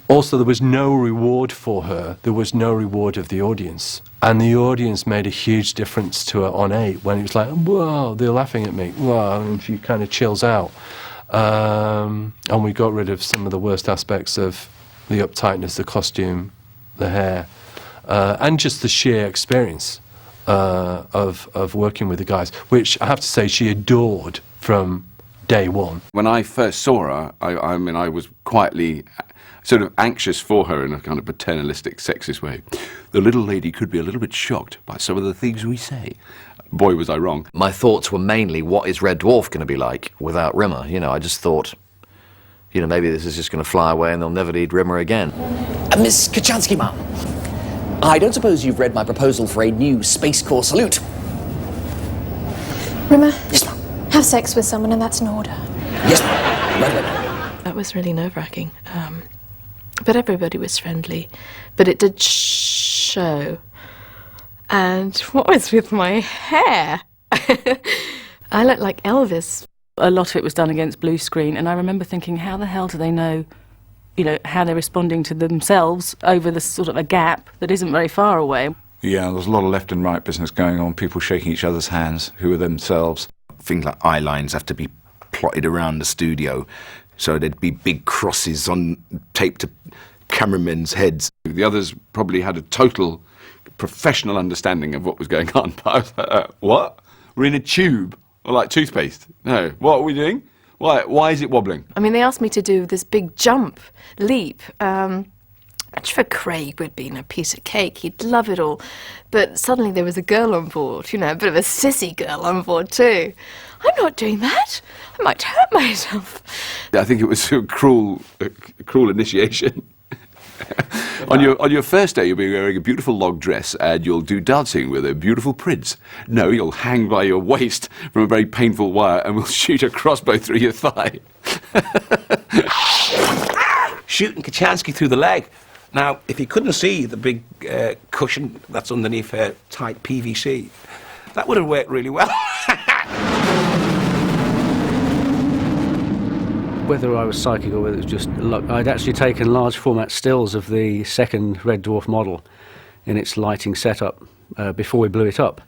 Also, there was no reward for her. There was no reward of the audience. And the audience made a huge difference to her on 8 when it was like, whoa, they're laughing at me. Whoa, and she kind of chills out. And we got rid of some of the worst aspects of the uptightness, the costume, the hair, and just the sheer experience of working with the guys, which I have to say she adored from day one. When I first saw her, I was quietly sort of anxious for her in a kind of paternalistic, sexist way. The little lady could be a little bit shocked by some of the things we say. Boy, was I wrong. My thoughts were mainly, what is Red Dwarf going to be like without Rimmer? I just thought, maybe this is just going to fly away and they'll never need Rimmer again. Miss Kochanski, ma'am. I don't suppose you've read my proposal for a new Space Corps salute. Rimmer? Yes, ma'am. Have sex with someone and that's an order. Yes, ma'am. Right away. That was really nerve-wracking. But everybody was friendly. But it did show. And what was with my hair? I looked like Elvis. A lot of it was done against blue screen, and I remember thinking, how the hell do they know, how they're responding to themselves over the sort of a gap that isn't very far away? Yeah, there's a lot of left and right business going on, people shaking each other's hands, who are themselves. Things like eye lines have to be plotted around the studio, so there'd be big crosses taped to cameramen's heads. The others probably had a total professional understanding of what was going on, but I was like, what? We're in a tube? Or like toothpaste? No. What are we doing? Why is it wobbling? I mean, they asked me to do this big leap, which for Craig would have been a piece of cake. He'd love it all. But suddenly there was a girl on board, a bit of a sissy girl on board too. I'm not doing that. I might hurt myself. I think it was a cruel initiation. On your first day, you'll be wearing a beautiful log dress and you'll do dancing with a beautiful prince. No, you'll hang by your waist from a very painful wire and we'll shoot a crossbow through your thigh. Shooting Kochanski through the leg. Now, if you couldn't see the big cushion that's underneath her tight PVC, that would have worked really well. Whether I was psychic or whether it was just luck, I'd actually taken large format stills of the second Red Dwarf model in its lighting setup before we blew it up.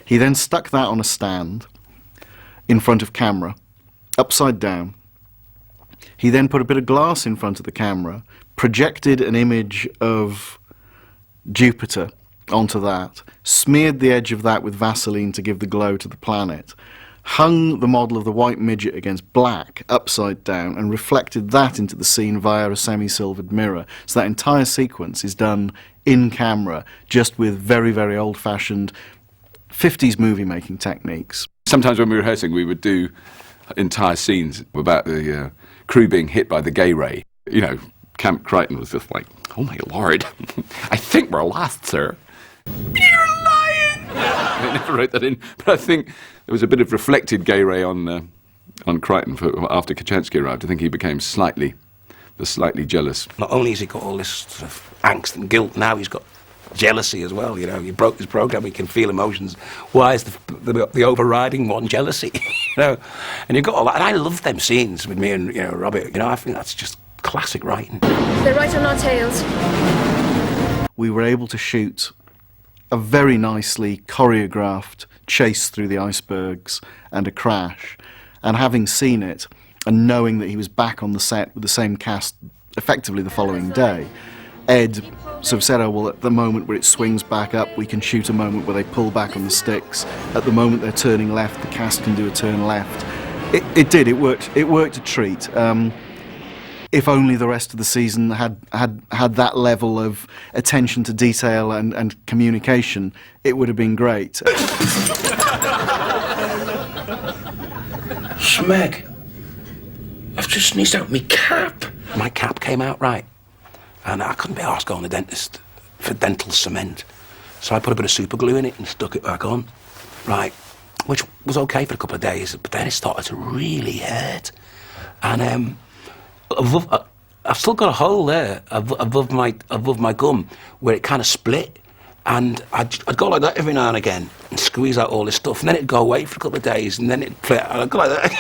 He then stuck that on a stand in front of camera, upside down. He then put a bit of glass in front of the camera, projected an image of Jupiter onto that, smeared the edge of that with Vaseline to give the glow to the planet, hung the model of the white midget against black upside down and reflected that into the scene via a semi-silvered mirror. So that entire sequence is done in camera, just with very, very old-fashioned 50s movie-making techniques. Sometimes when we were rehearsing, we would do entire scenes about the crew being hit by the gay ray. Camp Kryten was just like, oh my lord, I think we're lost, sir. You're lying! I never wrote that in, but I think there was a bit of reflected gay ray on Kryten after Kochanski arrived. I think he became slightly jealous. Not only has he got all this sort of angst and guilt, now he's got jealousy as well. He broke his program, he can feel emotions. Why is the overriding one jealousy? And you've got all that. And I love them scenes with me and Robert. I think that's just classic writing. They're right on our tails. We were able to shoot a very nicely choreographed chase through the icebergs and a crash. And having seen it and knowing that he was back on the set with the same cast effectively the following day, Ed sort of said, oh, well, at the moment where it swings back up, we can shoot a moment where they pull back on the sticks. At the moment they're turning left, the cast can do a turn left. It worked a treat. If only the rest of the season had that level of attention to detail and communication, it would have been great. Smeg, I've just sneezed out my cap. My cap came out right. And I couldn't be arsed going to the dentist for dental cement. So I put a bit of super glue in it and stuck it back on. Right. Which was okay for a couple of days, but then it started to really hurt. And I've still got a hole there above my gum where it kind of split. And I'd go like that every now and again and squeeze out all this stuff. And then it'd go away for a couple of days and then it'd flip. And I'd go like that.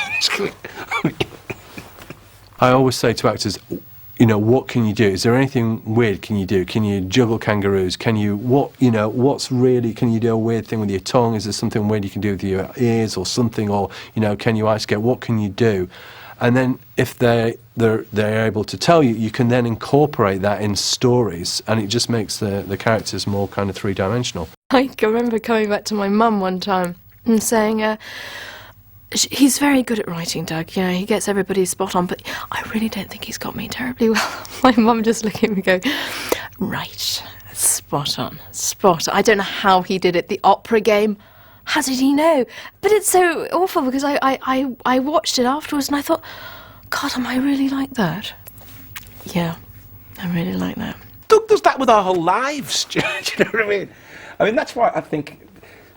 I always say to actors, you know, what can you do? Is there anything weird can you do? Can you juggle kangaroos? Can you, what's really, can you do a weird thing with your tongue? Is there something weird you can do with your ears or something? Or, you know, can you ice skate? What can you do? And then if they're able to tell you, you can then incorporate that in stories, and it just makes the characters more kind of three-dimensional. I can remember coming back to my mum one time and saying, he's very good at writing, Doug. You know, he gets everybody spot on, but I really don't think he's got me terribly well. My mum just looked at me and go, right, spot on, spot on. I don't know how he did it. The opera game, how did he know? But it's so awful because I watched it afterwards and I thought, God, am I really like that? Yeah, I'm really like that. Doug does that with our whole lives. Do you know what I mean? I mean, that's why I think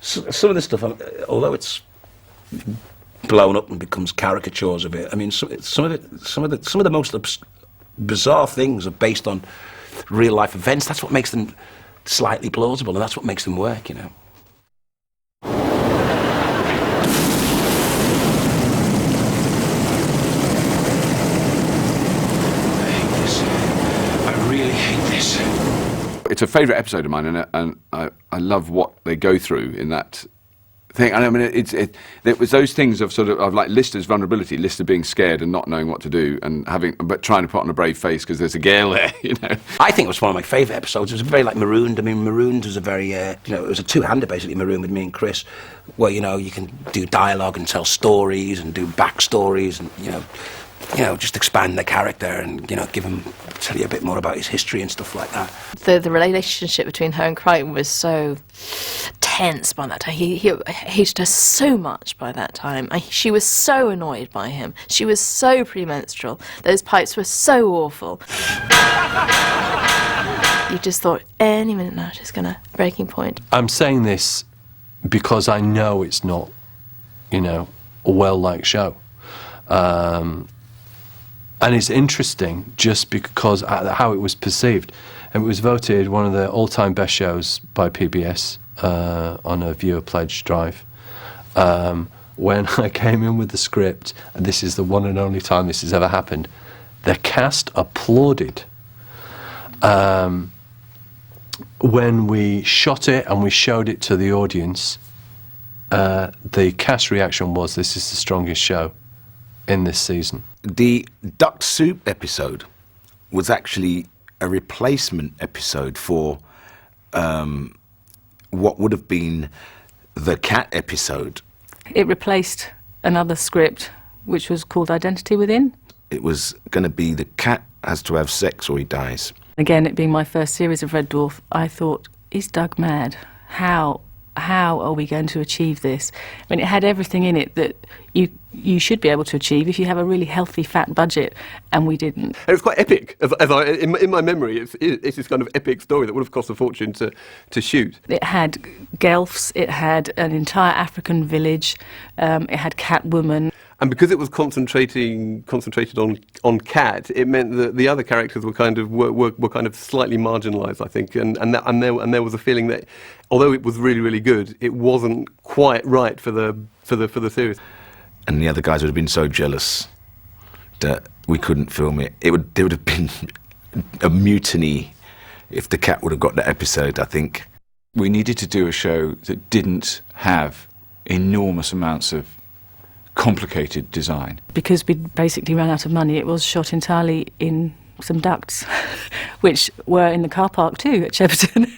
some of the stuff, although it's blown up and becomes caricatures of it. I mean, some of the most bizarre things are based on real life events. That's what makes them slightly plausible, and that's what makes them work, you know. I hate this. I really hate this. It's a favourite episode of mine, and I love what they go through in that thing. And I mean, it was those things of sort of like Lister's vulnerability, Lister being scared and not knowing what to do, and but trying to put on a brave face because there's a girl there, you know. I think it was one of my favourite episodes. It was very like Marooned. I mean, Marooned was a very, it was a two-hander basically, Marooned with me and Chris, where, you know, you can do dialogue and tell stories and do backstories and, you know, just expand the character and, you know, tell you a bit more about his history and stuff like that. The relationship between her and Kryten was so tense by that time. He hated her so much by that time. She was so annoyed by him. She was so premenstrual. Those pipes were so awful. You just thought, any minute now she's going to breaking point. I'm saying this because I know it's not, you know, a well-liked show. And it's interesting just because how it was perceived. And it was voted one of the all-time best shows by PBS on a viewer pledge drive. When I came in with the script, and this is the one and only time this has ever happened, the cast applauded. When we shot it and we showed it to the audience, the cast reaction was, this is the strongest show in this season. The Duct Soup episode was actually a replacement episode for what would have been the cat episode. It replaced another script which was called Identity Within. It was going to be the cat has to have sex or he dies. Again, it being my first series of Red Dwarf, I thought, is Doug mad? How are we going to achieve this? I mean, it had everything in it that you should be able to achieve if you have a really healthy, fat budget, and we didn't. It was quite epic. In my memory, it's this kind of epic story that would have cost a fortune to shoot. It had Gelfs, it had an entire African village, it had Catwoman. And because it was concentrated on Cat, it meant that the other characters were kind of slightly marginalised, I think, and there was a feeling that although it was really, really good, it wasn't quite right for the series. And the other guys would have been so jealous that we couldn't film it. There would have been a mutiny if the cat would have got that episode, I think. We needed to do a show that didn't have enormous amounts of complicated design. Because we basically ran out of money, it was shot entirely in some ducts, which were in the car park too at Shepperton.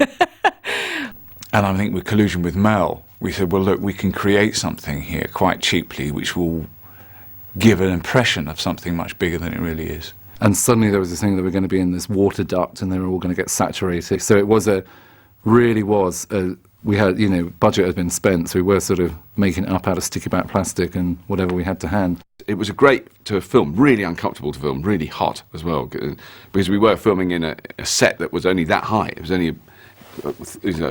And I think with collusion with Mel, we said, well, look, we can create something here quite cheaply which will give an impression of something much bigger than it really is. And suddenly there was this thing that we're going to be in this water duct and they were all going to get saturated. So it was we had, budget had been spent, so we were sort of making it up out of sticky back plastic and whatever we had to hand. It was great to film, really uncomfortable to film, really hot as well, because we were filming in a set that was only that high. It was only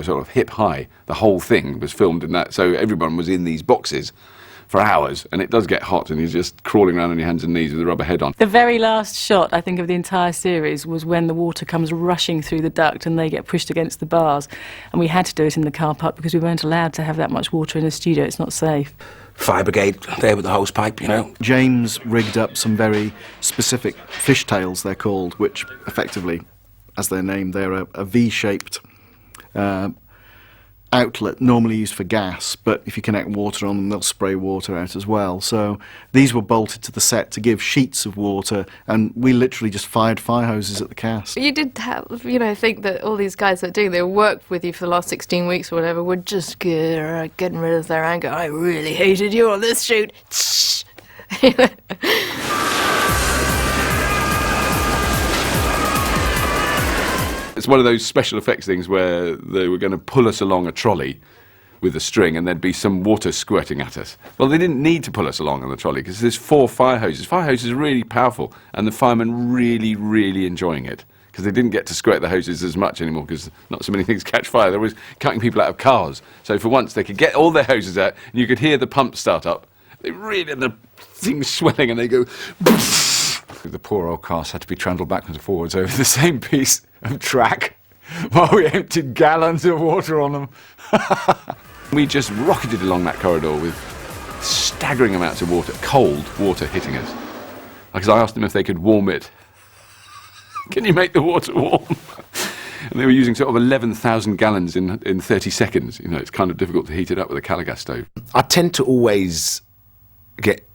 sort of hip high. The whole thing was filmed in that, so everyone was in these boxes for hours, and it does get hot, and you're just crawling around on your hands and knees with a rubber head on. The very last shot, I think, of the entire series was when the water comes rushing through the duct and they get pushed against the bars. And we had to do it in the car park because we weren't allowed to have that much water in a studio. It's not safe. Fire brigade there with the hose pipe, James rigged up some very specific fishtails, they're called, which effectively, as they're named, they're a V-shaped outlet normally used for gas, but if you connect water on them, they'll spray water out as well. So these were bolted to the set to give sheets of water, and we literally just fired fire hoses at the cast. You did have, think that all these guys that are doing their work with you for the last 16 weeks or whatever would just getting rid of their anger. I really hated you on this shoot. It's one of those special effects things where they were going to pull us along a trolley with a string and there'd be some water squirting at us. Well, they didn't need to pull us along on the trolley because there's 4 fire hoses. Fire hoses are really powerful, and the firemen really, really enjoying it because they didn't get to squirt the hoses as much anymore because not so many things catch fire. They're always cutting people out of cars. So for once, they could get all their hoses out and you could hear the pump start up. They really, and the thing's swelling and they go... The poor old cast had to be trundled backwards and forwards over the same piece of track while we emptied gallons of water on them. We just rocketed along that corridor with staggering amounts of water, cold water hitting us. Because I asked them if they could warm it. Can you make the water warm? And they were using sort of 11,000 gallons in 30 seconds. It's kind of difficult to heat it up with a Calagas stove. I tend to always get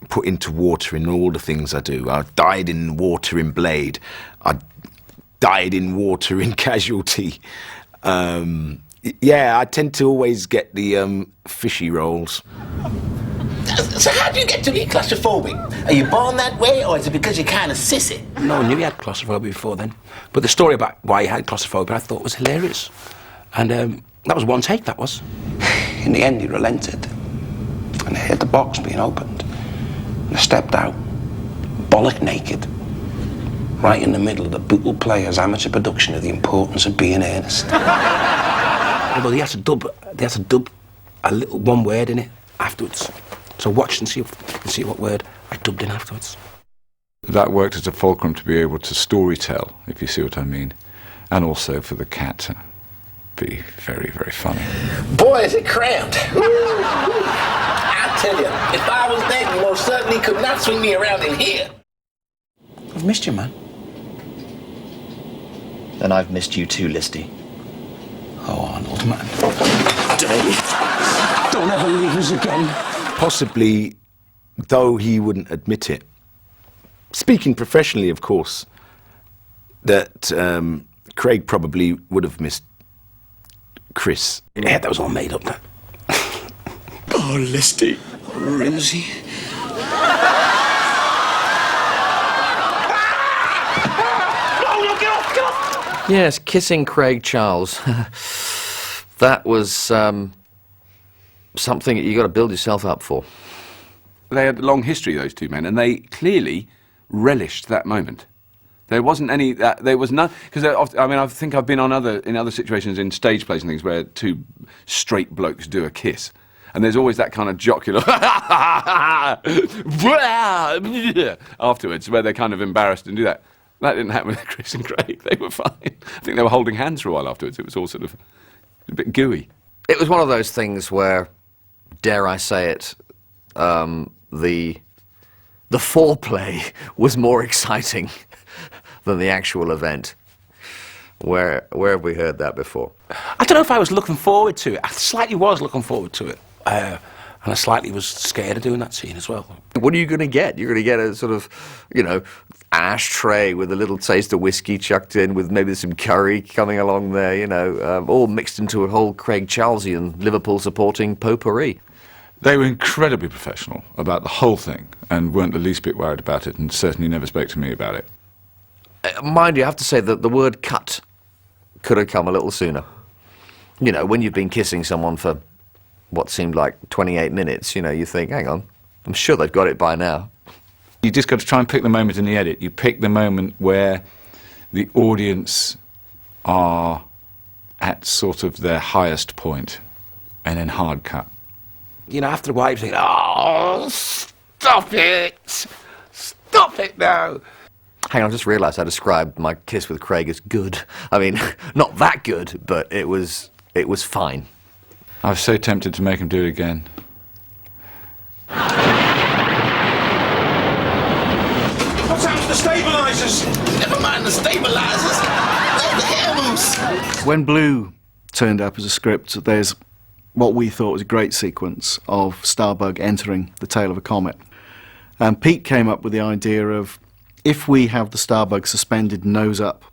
put into water in all the things I do. I died in water in Blade. I died in water in Casualty. I tend to always get the fishy roles. So how do you get to be claustrophobic? Are you born that way, or is it because you're kind of sissy? No one knew he had claustrophobia before then. But the story about why he had claustrophobia I thought was hilarious. And that was one take, that was. In the end, he relented. And I heard the box being opened. And I stepped out, bollock naked, right in the middle of the Bootle Players amateur production of The Importance of Being Earnest. Although they had to dub a little one word in it afterwards. So watch and see what word I dubbed in afterwards. That worked as a fulcrum to be able to storytell, if you see what I mean, and also for the cat to be very, very funny. Boy, is it cramped. I tell you, if I was there, you most certainly could not swing me around in here. I've missed you, man. And I've missed you too, Listy. Oh, Arnold, man. Don't ever leave us again. Possibly, though he wouldn't admit it, speaking professionally, of course, that Craig probably would have missed Chris. Yeah, that was all made up, that. Oh, Listy. Rimsey. Yes, kissing Craig Charles. That was something that you got to build yourself up for. They had a long history, those two men, and they clearly relished that moment. There wasn't any. There was none. Because I think I've been in other situations in stage plays and things where two straight blokes do a kiss, and there's always that kind of jocular afterwards where they're kind of embarrassed and do that. That didn't happen with Chris and Craig. They were fine. I think they were holding hands for a while afterwards. It was all sort of a bit gooey. It was one of those things where, dare I say it, the the foreplay was more exciting than the actual event. Where have we heard that before? I don't know if I was looking forward to it. I slightly was looking forward to it. And I slightly was scared of doing that scene as well. What are you going to get? You're going to get a sort of, you know, ashtray with a little taste of whiskey chucked in, with maybe some curry coming along there, you know, all mixed into a whole Craig Charlesian Liverpool supporting potpourri. They were incredibly professional about the whole thing and weren't the least bit worried about it, and certainly never spoke to me about it. Mind you, I have to say that the word cut could have come a little sooner. You know, when you've been kissing someone for what seemed like 28 minutes, you know, you think, hang on, I'm sure they've got it by now. You just got to try and pick the moment in the edit. You pick the moment where the audience are at sort of their highest point, and then hard cut. You know, after a while you think, oh, stop it! Stop it now! Hang on, I just realised I described my kiss with Craig as good. I mean, not that good, but it was fine. I was so tempted to make him do it again. What's happened to the stabilisers? Never mind the stabilisers. They're the hymns. When Blue turned up as a script, there's what we thought was a great sequence of Starbug entering the tail of a comet. And Pete came up with the idea of, if we have the Starbug suspended nose up,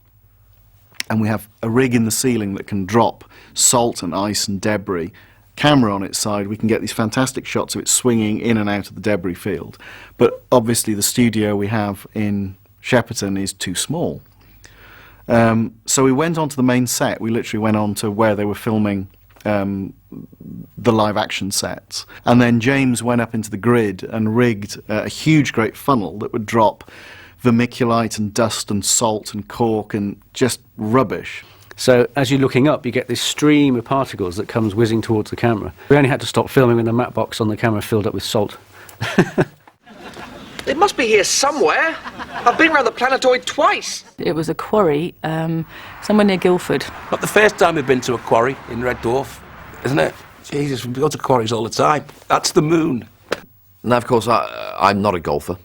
and we have a rig in the ceiling that can drop salt and ice and debris, camera on its side, we can get these fantastic shots of it swinging in and out of the debris field. But obviously the studio we have in Shepperton is too small. So we went onto the main set. We literally went on to where they were filming the live action sets. And then James went up into the grid and rigged a huge great funnel that would drop vermiculite and dust and salt and cork and just rubbish. So as you're looking up, you get this stream of particles that comes whizzing towards the camera. We only had to stop filming when the matte box on the camera filled up with salt. It must be here somewhere. I've been around the planetoid twice. It was a quarry somewhere near Guildford. Not the first time we've been to a quarry in Red Dwarf, isn't it? Jesus, we go to quarries all the time. That's the moon. Now, of course, I'm not a golfer.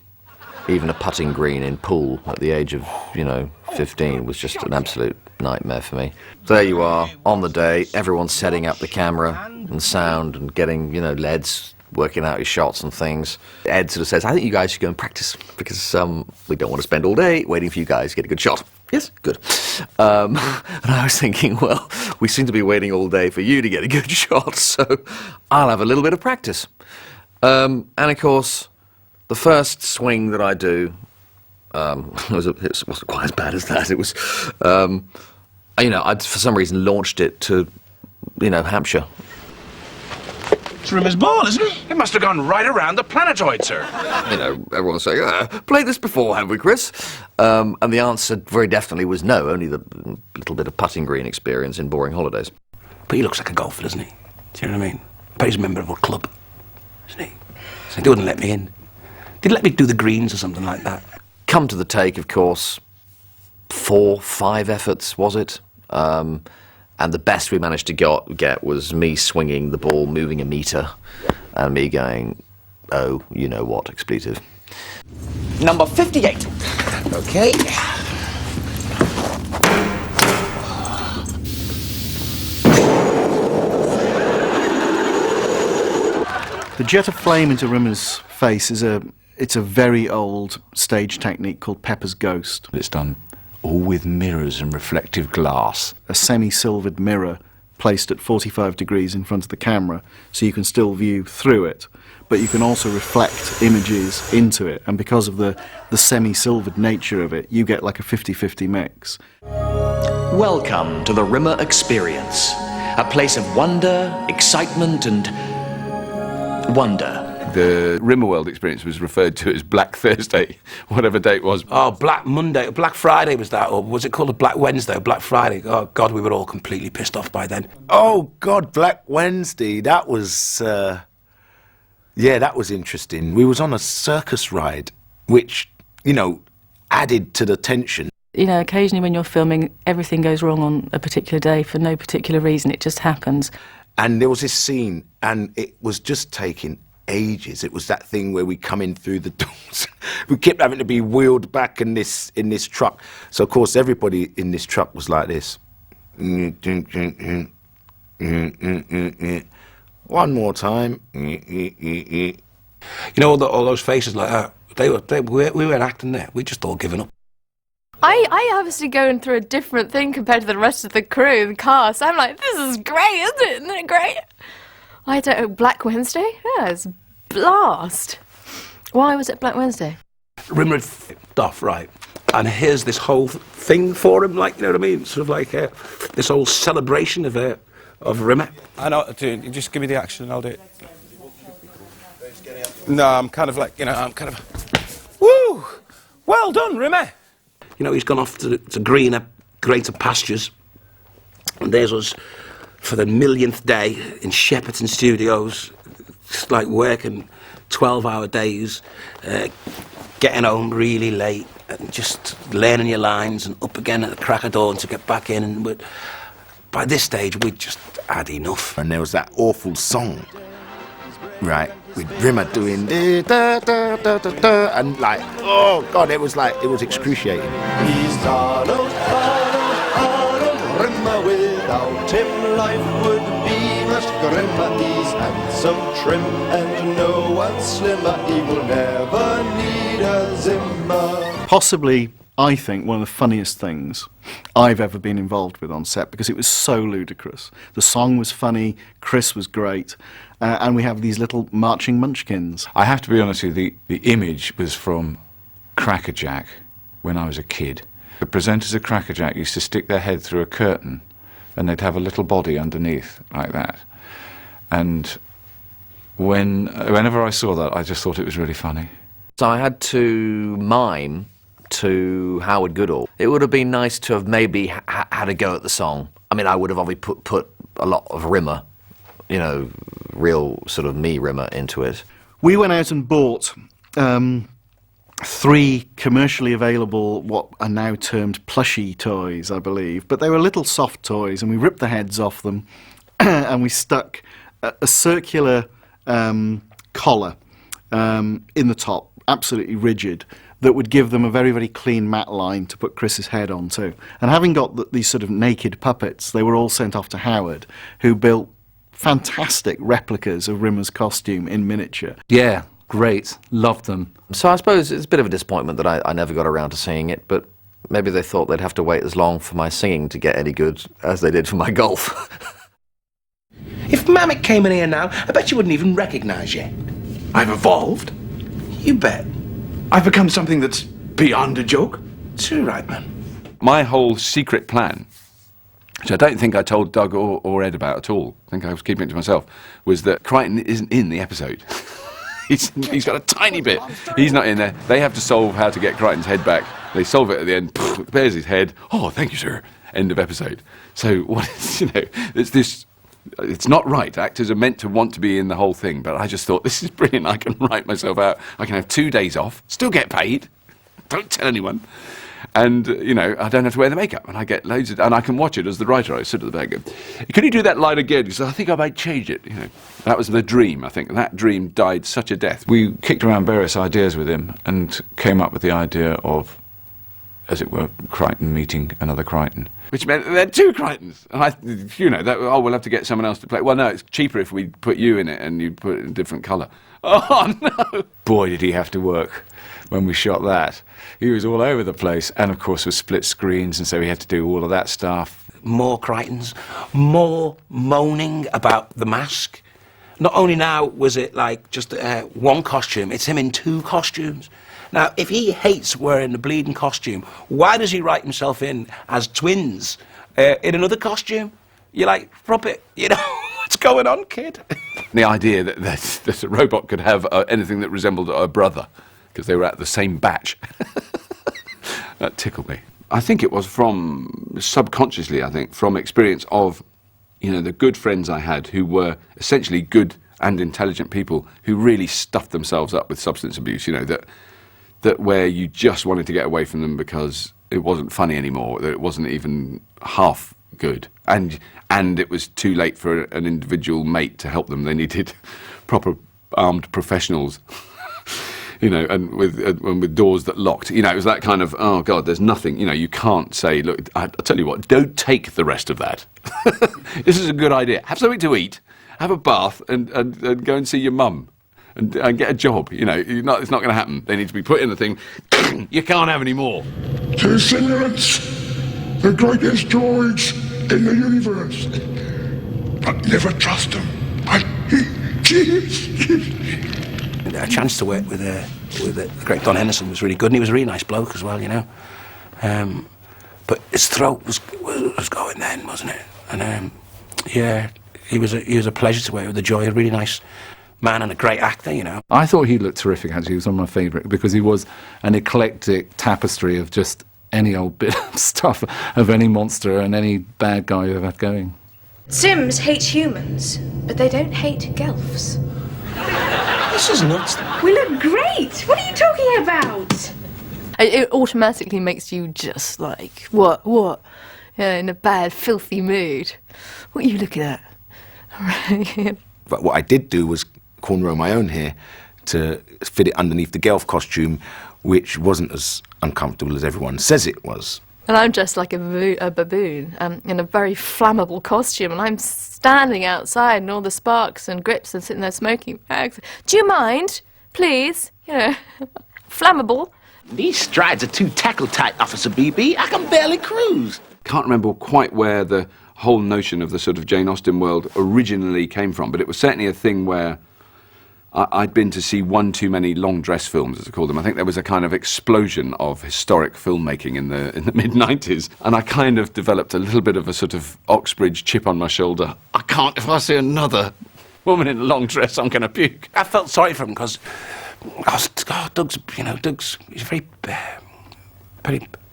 Even a putting green in pool at the age of, 15 was just an absolute nightmare for me. So there you are, on the day, everyone's setting up the camera and sound and getting, LEDs, working out his shots and things. Ed sort of says, I think you guys should go and practice because we don't want to spend all day waiting for you guys to get a good shot. Yes, good. And I was thinking, well, we seem to be waiting all day for you to get a good shot, so I'll have a little bit of practice. And of course, the first swing that I do, it wasn't quite as bad as that. It was, I'd for some reason launched it to, Hampshire. It's Rimmer's ball, isn't it? It must have gone right around the planetoid, sir. Everyone's saying, played this before, have we, Chris? And the answer very definitely was no, only the little bit of putting green experience in boring holidays. But he looks like a golfer, doesn't he? Do you know what I mean? But he's a member of a club, isn't he? So he wouldn't let me in. Did let me do the greens or something like that. Come to the take, of course, 4, 5 efforts, was it? And the best we managed to get was me swinging the ball, moving a metre, and me going, oh, you know what, expletive. Number 58. Okay. The jet of flame into Rimmer's face is a very old stage technique called Pepper's Ghost. It's done all with mirrors and reflective glass. A semi-silvered mirror placed at 45 degrees in front of the camera, so you can still view through it, but you can also reflect images into it, and because of the semi-silvered nature of it, you get like a 50-50 mix. Welcome to the Rimmer Experience, a place of wonder, excitement, and wonder. The Rimmerworld experience was referred to as Black Thursday, whatever day it was. Oh, Black Monday, Black Friday was that, or was it called a Black Wednesday or Black Friday? Oh, God, we were all completely pissed off by then. Oh, God, Black Wednesday, that was, that was interesting. We was on a circus ride, which, added to the tension. Occasionally when you're filming, everything goes wrong on a particular day for no particular reason. It just happens. And there was this scene, and it was just taking ages. It was that thing where we come in through the doors. We kept having to be wheeled back in this truck. So of course everybody in this truck was like this. One more time. You know, all those faces like that. We weren't acting there. We just all given up. I obviously going through a different thing compared to the rest of the crew and cast. I'm like, this is great, isn't it? Isn't it great? I don't know, Black Wednesday? Yeah, it's blast. Why was it Black Wednesday? Rimmerworld stuff, right? And here's this whole thing for him, like, you know what I mean? Sort of like this whole celebration of Rimmer. I know what to do. You just give me the action and I'll do it. No, I'm kind of like, you know, I'm kind of... Woo! Well done, Rimmer! You know, he's gone off to greener, greater pastures. And there's us for the millionth day in Shepperton Studios, just like working 12-hour days, getting home really late, and just learning your lines and up again at the crack of dawn to get back in. And by this stage, we'd just had enough. And there was that awful song, right, with Rimmer doing da, da, da, da, da, and like, oh God, it was excruciating. He's Arnold, Rimmer. Without him, life would be much grimmer. He's handsome, trim, and no one slimmer. He will never need a Zimmer. Possibly, I think, one of the funniest things I've ever been involved with on set, because it was so ludicrous. The song was funny, Chris was great, and we have these little marching munchkins. I have to be honest with you, the image was from Crackerjack when I was a kid. The presenters of Crackerjack used to stick their head through a curtain and they'd have a little body underneath, like that. And whenever I saw that, I just thought it was really funny. So I had to mime to Howard Goodall. It would have been nice to have maybe had a go at the song. I mean, I would have obviously put a lot of Rimmer, you know, real sort of me Rimmer into it. We went out and bought 3 commercially available, what are now termed plushie toys, I believe, but they were little soft toys, and we ripped the heads off them and we stuck a circular collar in the top, absolutely rigid, that would give them a very, very clean matte line to put Chris's head on too. And having got these sort of naked puppets, they were all sent off to Howard, who built fantastic replicas of Rimmer's costume in miniature. Yeah, great. Loved them. So I suppose it's a bit of a disappointment that I never got around to seeing it, but maybe they thought they'd have to wait as long for my singing to get any good as they did for my golf. If Mammoth came in here now, I bet you wouldn't even recognise you. I've evolved. You bet. I've become something that's beyond a joke. Too right, man. My whole secret plan, which I don't think I told Doug or Ed about at all, I think I was keeping it to myself, was that Kryten isn't in the episode. He's got a tiny bit. He's not in there. They have to solve how to get Kryten's head back. They solve it at the end. There's his head. Oh, thank you, sir. End of episode. So what is, you know, it's this. It's not right. Actors are meant to want to be in the whole thing, but I just thought, this is brilliant. I can write myself out. I can have 2 days off, still get paid. Don't tell anyone. And, you know, I don't have to wear the makeup, and I get loads of... And I can watch it as the writer. I sit at the back and go, can you do that line again? Because I think I might change it, you know. That was the dream, I think. That dream died such a death. We kicked around various ideas with him and came up with the idea of, as it were, Kryten meeting another Kryten. Which meant there are 2 Krytens. And you know, oh, we'll have to get someone else to play. Well, no, it's cheaper if we put you in it and you put it in a different colour. Oh, no! Boy, did he have to work when we shot that. He was all over the place, and of course with split screens, and so he had to do all of that stuff. More Krytens, more moaning about the mask. Not only now was it like just one costume, it's him in 2 costumes. Now, if he hates wearing the bleeding costume, why does he write himself in as twins in another costume? You're like, drop it, you know, what's going on, kid? The idea that a robot could have anything that resembled a brother, because they were at the same batch. That tickled me. I think it was subconsciously, from experience of, you know, the good friends I had who were essentially good and intelligent people who really stuffed themselves up with substance abuse, you know, that where you just wanted to get away from them because it wasn't funny anymore, that it wasn't even half good, and it was too late for an individual mate to help them. They needed proper armed professionals, you know, and with doors that locked. You know, it was that kind of, oh God, there's nothing. You know, you can't say, look, I'll tell you what, don't take the rest of that. This is a good idea. Have something to eat, have a bath, and go and see your mum. And get a job, you know. It's not going to happen. They need to be put in the thing. You can't have any more. To simulants, the greatest droids in the universe. But never trust them. A chance to work with the great Don Henderson was really good, and he was a really nice bloke as well, you know. But his throat was going then, wasn't it? And yeah, he was a pleasure to work with. The Joy, a really nice man and a great actor, you know. I thought he looked terrific, actually. He was one of my favourite, because he was an eclectic tapestry of just any old bit of stuff, of any monster and any bad guy you've had going. Sims hate humans, but they don't hate Gelfs. This is nuts. We look great! What are you talking about? It automatically makes you just like, what? Yeah, in a bad, filthy mood. What are you looking at? But what I did do was cornrow my own hair to fit it underneath the Gelf costume, which wasn't as uncomfortable as everyone says it was. And I'm dressed like a baboon in a very flammable costume, and I'm standing outside and all the sparks and grips and sitting there smoking bags. Do you mind? Please? You know, flammable. These strides are too tackle tight, Officer BB. I can barely cruise. Can't remember quite where the whole notion of the sort of Jane Austen world originally came from, but it was certainly a thing where I'd been to see one too many long dress films, as I call them. I think there was a kind of explosion of historic filmmaking in the mid-90s, and I kind of developed a little bit of a sort of Oxbridge chip on my shoulder. I can't, if I see another woman in a long dress, I'm going to puke. I felt sorry for him because Doug's he's very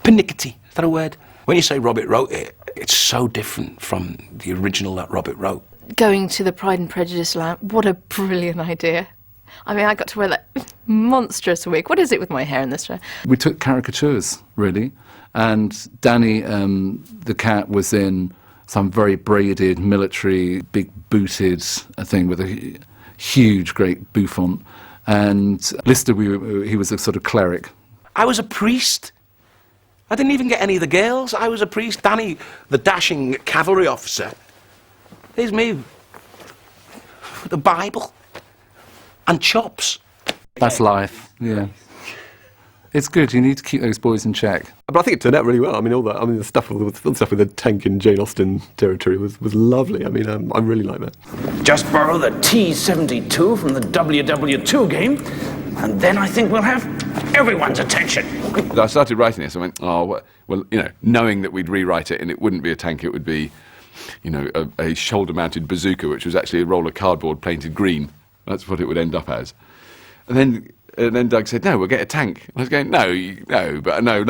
pernickety. Is that a word? When you say Robert wrote it, it's so different from the original that Robert wrote. Going to the Pride and Prejudice lamp, what a brilliant idea. I mean, I got to wear that monstrous wig. What is it with my hair in this way? We took caricatures, really, and Danny, the cat, was in some very braided, military, big booted thing with a huge, great bouffant, and Lister, he was a sort of cleric. I was a priest. I didn't even get any of the girls. I was a priest. Danny, the dashing cavalry officer. Here's me, the Bible, and chops. That's life, yeah. It's good, you need to keep those boys in check. But I think it turned out really well. I mean, the stuff with the tank in Jane Austen territory was lovely. I mean, I really like that. Just borrow the T-72 from the WW2 game, and then I think we'll have everyone's attention. I started writing this, I went, well, you know, knowing that we'd rewrite it and it wouldn't be a tank, it would be, you know, a shoulder-mounted bazooka, which was actually a roll of cardboard painted green. That's what it would end up as. And then Doug said, no, we'll get a tank. I was going, no,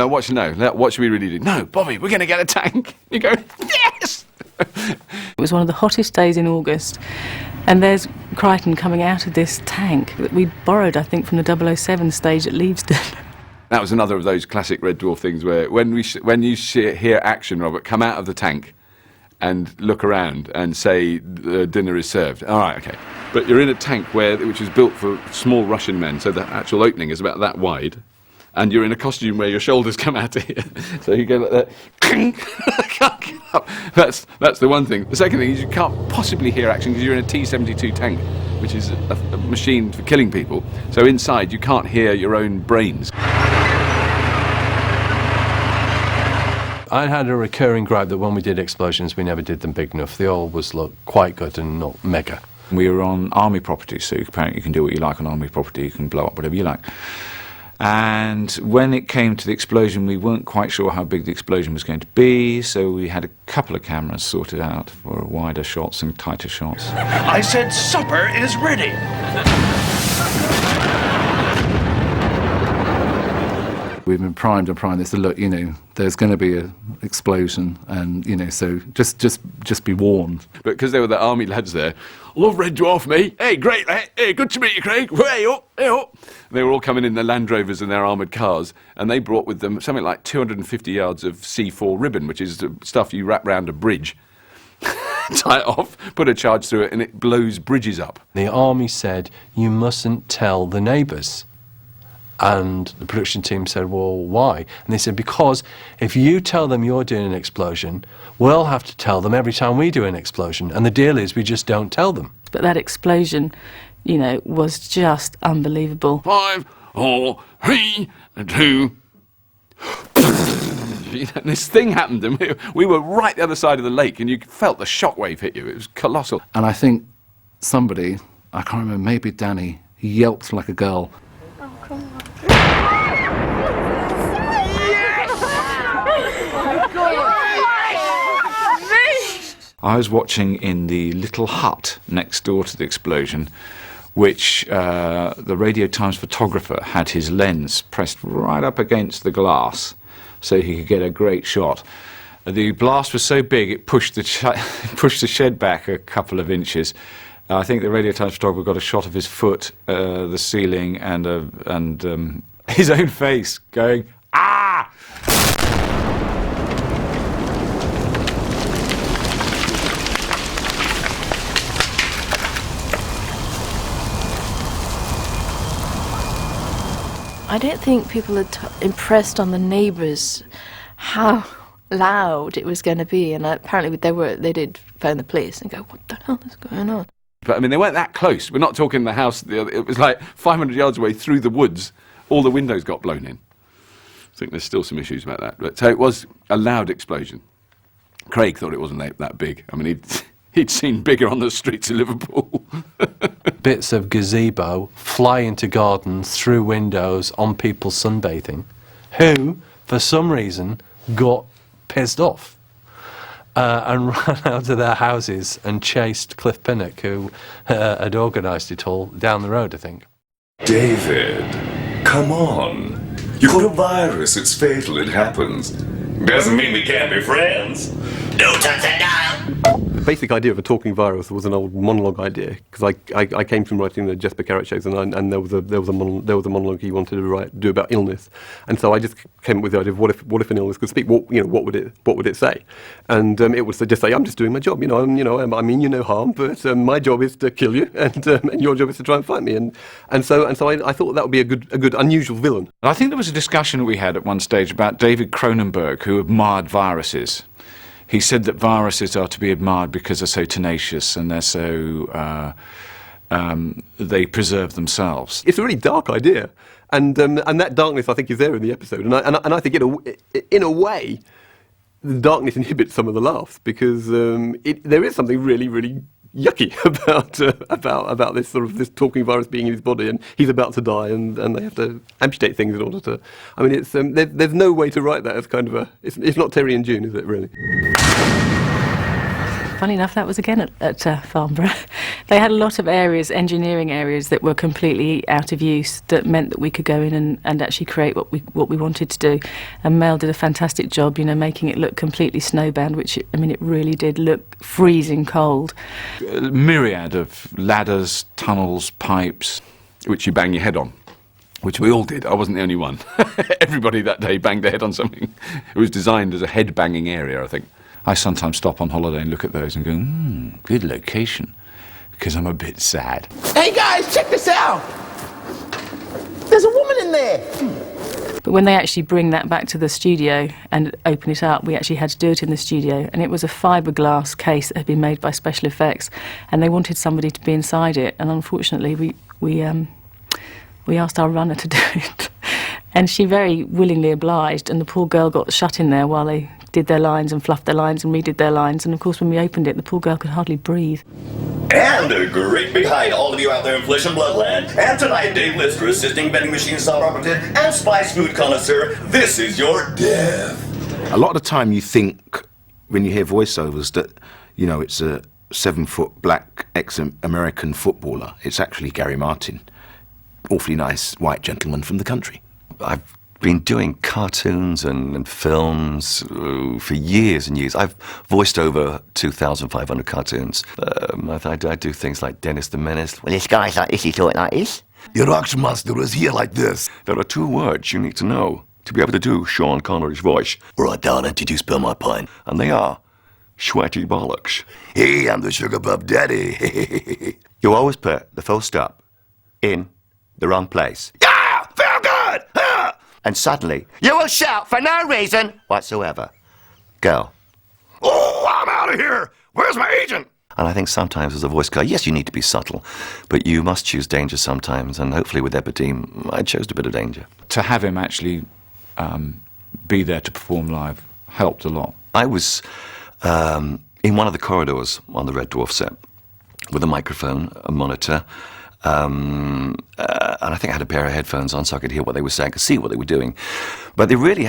what should we really do? No, Bobby, we're going to get a tank. You go, yes! It was one of the hottest days in August, and there's Kryten coming out of this tank that we borrowed, I think, from the 007 stage at Leavesden. That was another of those classic Red Dwarf things where when you hear action, Robert, come out of the tank and look around and say the dinner is served. All right, okay. But you're in a tank which is built for small Russian men, so the actual opening is about that wide, and you're in a costume where your shoulders come out here. So you go like that. I can't get up. That's the one thing. The second thing is you can't possibly hear action because you're in a T-72 tank, which is a machine for killing people. So inside you can't hear your own brains. I had a recurring gripe that when we did explosions, we never did them big enough. They always look quite good and not mega. We were on army property, so apparently you can do what you like on army property. You can blow up whatever you like. And when it came to the explosion, we weren't quite sure how big the explosion was going to be, so we had a couple of cameras sorted out for wider shots and tighter shots. I said supper is ready. We've been primed and primed. They said, look, you know, there's going to be an explosion, and, you know, so just be warned. But because there were the army lads there, love Red Dwarf, me. Hey, great, hey, good to meet you, Craig. Hey, up, hey, up. They were all coming in their Land Rovers and their armoured cars, and they brought with them something like 250 yards of C4 ribbon, which is the stuff you wrap round a bridge. tie it off, put a charge through it, and it blows bridges up. The army said, you mustn't tell the neighbours. And the production team said, well, why? And they said, because if you tell them you're doing an explosion, we'll have to tell them every time we do an explosion. And the deal is we just don't tell them. But that explosion, you know, was just unbelievable. 5, 4, 3, 2. And this thing happened, and we were right the other side of the lake, and you felt the shockwave hit you. It was colossal. And I think somebody, I can't remember, maybe Danny, he yelped like a girl. Oh, come on. I was watching in the little hut next door to the explosion, which the Radio Times photographer had his lens pressed right up against the glass so he could get a great shot. The blast was so big it pushed the shed back a couple of inches. I think the Radio Times photographer got a shot of his foot, the ceiling, and his own face going, "Ah!" I don't think people are impressed on the neighbours how loud it was going to be, and apparently they did phone the police and go, what the hell is going on? But I mean, they weren't that close. We're not talking the house. It was like 500 yards away through the woods. All the windows got blown in. I think there's still some issues about that. But so it was a loud explosion. Craig thought it wasn't that big. I mean, he'd seen bigger on the streets of Liverpool. Bits of gazebo fly into gardens, through windows, on people sunbathing, who, for some reason, got pissed off and ran out of their houses and chased Cliff Pinnock, who had organised it all, down the road, I think. David, come on. You got a virus, it's fatal, it happens. Doesn't mean we can't be friends. No touch and dial. The basic idea of a talking virus was an old monologue idea, because I came from writing the Jesper Carrot shows, and there was a monologue he wanted to do about illness, and so I just came up with the idea of what if an illness could speak? What would it say? And it would just say, I'm just doing my job. I mean you no harm, but my job is to kill you, and your job is to try and fight me. And so I thought that would be a good unusual villain. I think there was a discussion we had at one stage about David Cronenberg, who admired viruses. He said that viruses are to be admired because they're so tenacious and they're so they preserve themselves. It's a really dark idea, and that darkness I think is there in the episode, and I think in a way, the darkness inhibits some of the laughs, because there is something really, really yucky about this talking virus being in his body, and he's about to die, and they have to amputate things in order to. I mean, it's there's no way to write that as kind of a. It's not Terry and June, is it really? Funny enough, that was again at Farnborough. They had a lot of areas, engineering areas, that were completely out of use, that meant that we could go in and actually create what we wanted to do. And Mel did a fantastic job, making it look completely snowbound, which, it really did look freezing cold. A myriad of ladders, tunnels, pipes, which you bang your head on, which we all did. I wasn't the only one. Everybody that day banged their head on something. It was designed as a head-banging area, I think. I sometimes stop on holiday and look at those and go, good location, because I'm a bit sad. Hey guys, check this out. There's a woman in there. But when they actually bring that back to the studio and open it up, we actually had to do it in the studio, and it was a fiberglass case that had been made by Special Effects, and they wanted somebody to be inside it, and unfortunately we asked our runner to do it, and she very willingly obliged, and the poor girl got shut in there while they did their lines and fluffed their lines and redid their lines, and of course when we opened it, the poor girl could hardly breathe. And a great big hi to all of you out there in Flesh and Bloodland. And tonight, Dave Lister, assisting vending machine style operative and spice food connoisseur, this is your death. A lot of the time you think, when you hear voiceovers, that, it's a 7-foot black ex-American footballer. It's actually Gary Martin. Awfully nice white gentleman from the country. I've been doing cartoons and films for years and years. I've voiced over 2,500 cartoons. I do things like Dennis the Menace. Well, this guy's like this, he talking like this. Your action master is here like this. There are 2 words you need to know to be able to do Sean Connery's voice. Right, darling, did you spill my pint? And they are Sweaty bollocks. Hey, I'm the Sugar Puff Daddy. You always put the full stop in the wrong place. Yeah! Feel good! Ah! And suddenly, you will shout for no reason whatsoever. Girl. Oh, I'm out of here! Where's my agent? And I think sometimes as a voice guy, yes, you need to be subtle, but you must choose danger sometimes, and hopefully with Epideme, I chose a bit of danger. To have him actually be there to perform live helped a lot. I was in one of the corridors on the Red Dwarf set with a microphone, a monitor, and I think I had a pair of headphones on so I could hear what they were saying, could see what they were doing. But they really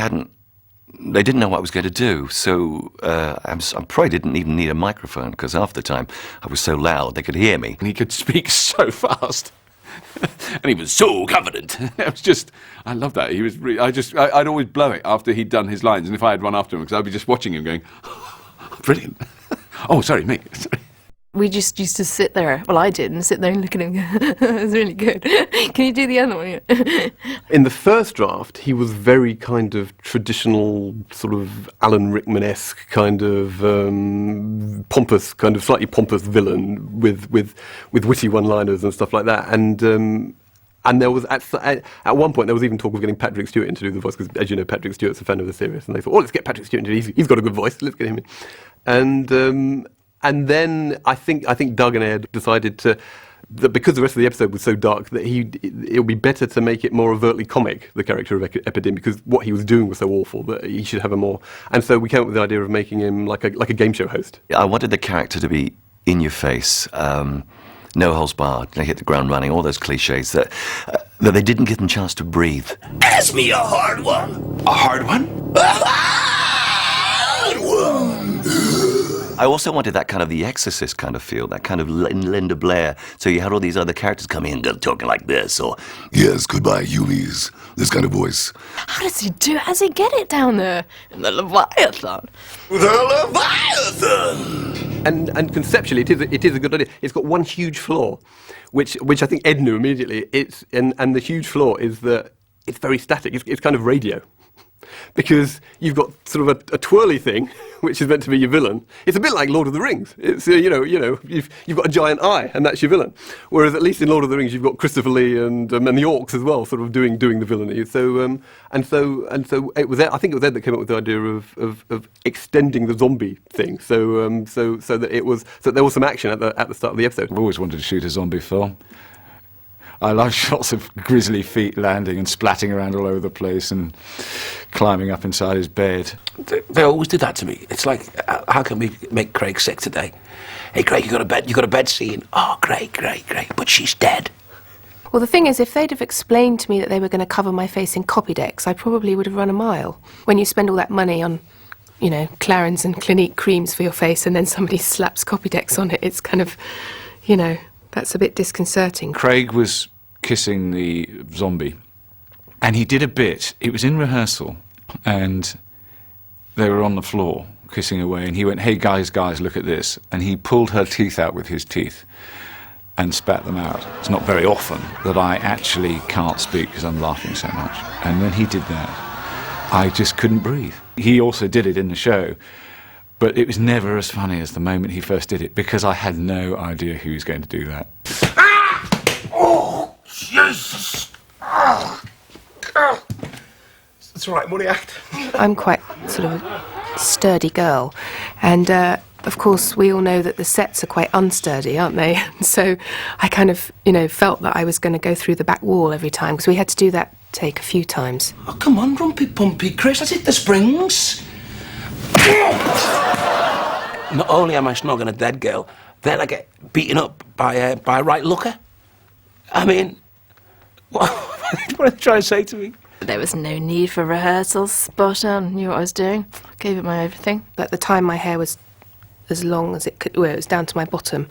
they didn't know what I was going to do, so I probably didn't even need a microphone, because half the time I was so loud they could hear me. And he could speak so fast. And he was so confident. It was just, I love that. He was really, I'd always blow it after he'd done his lines, and if I had run after him, because I'd be just watching him going, brilliant. Oh, sorry, me. Sorry. We just used to sit there. Well, I did, and sit there and look at him. It was really good. Can you do the other one? In the first draft, he was very kind of traditional, sort of Alan Rickman-esque kind of pompous, kind of slightly pompous villain with witty one-liners and stuff like that. And there was at one point there was even talk of getting Patrick Stewart in to do the voice, because as you know, Patrick Stewart's a fan of the series, and they thought, oh, let's get Patrick Stewart in. He's got a good voice. Let's get him in. And then I think Doug and Ed decided that because the rest of the episode was so dark that it would be better to make it more overtly comic, the character of Epideme, because what he was doing was so awful that he should have a more. And so we came up with the idea of making him like a game show host. I wanted the character to be in your face, no holds barred, they hit the ground running, all those cliches that they didn't give them a chance to breathe. Ask me a hard one. A hard one? A hard one. I also wanted that kind of The Exorcist kind of feel, that kind of Linda Blair. So you had all these other characters come in talking like this, or, yes, goodbye, Yumis, this kind of voice. How does he do it? How does he get it down there? In the Leviathan. The Leviathan! And conceptually, it is a good idea. It's got one huge flaw, which I think Ed knew immediately. And the huge flaw is that it's very static. It's kind of radio. Because you've got sort of a twirly thing, which is meant to be your villain. It's a bit like Lord of the Rings. It's you've got a giant eye, and that's your villain. Whereas at least in Lord of the Rings, you've got Christopher Lee and the Orcs as well, sort of doing the villainy. So it was Ed, I think it was Ed that came up with the idea of extending the zombie thing. So that there was some action at the start of the episode. I've always wanted to shoot a zombie film. I love shots of grisly feet landing and splatting around all over the place and climbing up inside his bed. They always did that to me. It's like, how can we make Craig sick today? Hey, Craig, you got a bed scene. Oh, great, but she's dead. Well, the thing is, if they'd have explained to me that they were going to cover my face in copy decks, I probably would have run a mile. When you spend all that money on, Clarins and Clinique creams for your face, and then somebody slaps copy decks on it, it's kind of, that's a bit disconcerting. Craig was kissing the zombie, and he did a bit. It was in rehearsal, and they were on the floor kissing away, and he went, hey, guys, look at this. And he pulled her teeth out with his teeth and spat them out. It's not very often that I actually can't speak because I'm laughing so much. And when he did that, I just couldn't breathe. He also did it in the show. But it was never as funny as the moment he first did it, because I had no idea who was going to do that. Ah! Oh, Jesus! Ah! Ah! It's all right, money act. I'm quite sort of a sturdy girl, and of course we all know that the sets are quite unsturdy, aren't they? So I kind of, felt that I was going to go through the back wall every time, because we had to do that take a few times. Oh, come on, Rumpy Pumpy, Chris, let's hit the springs. Not only am I snogging a dead girl, they're like beaten up by a right looker. I mean, what are they trying to say to me? There was no need for rehearsals. Spot on. Knew what I was doing. Gave it my everything. At the time, my hair was as long as it could. Well, it was down to my bottom,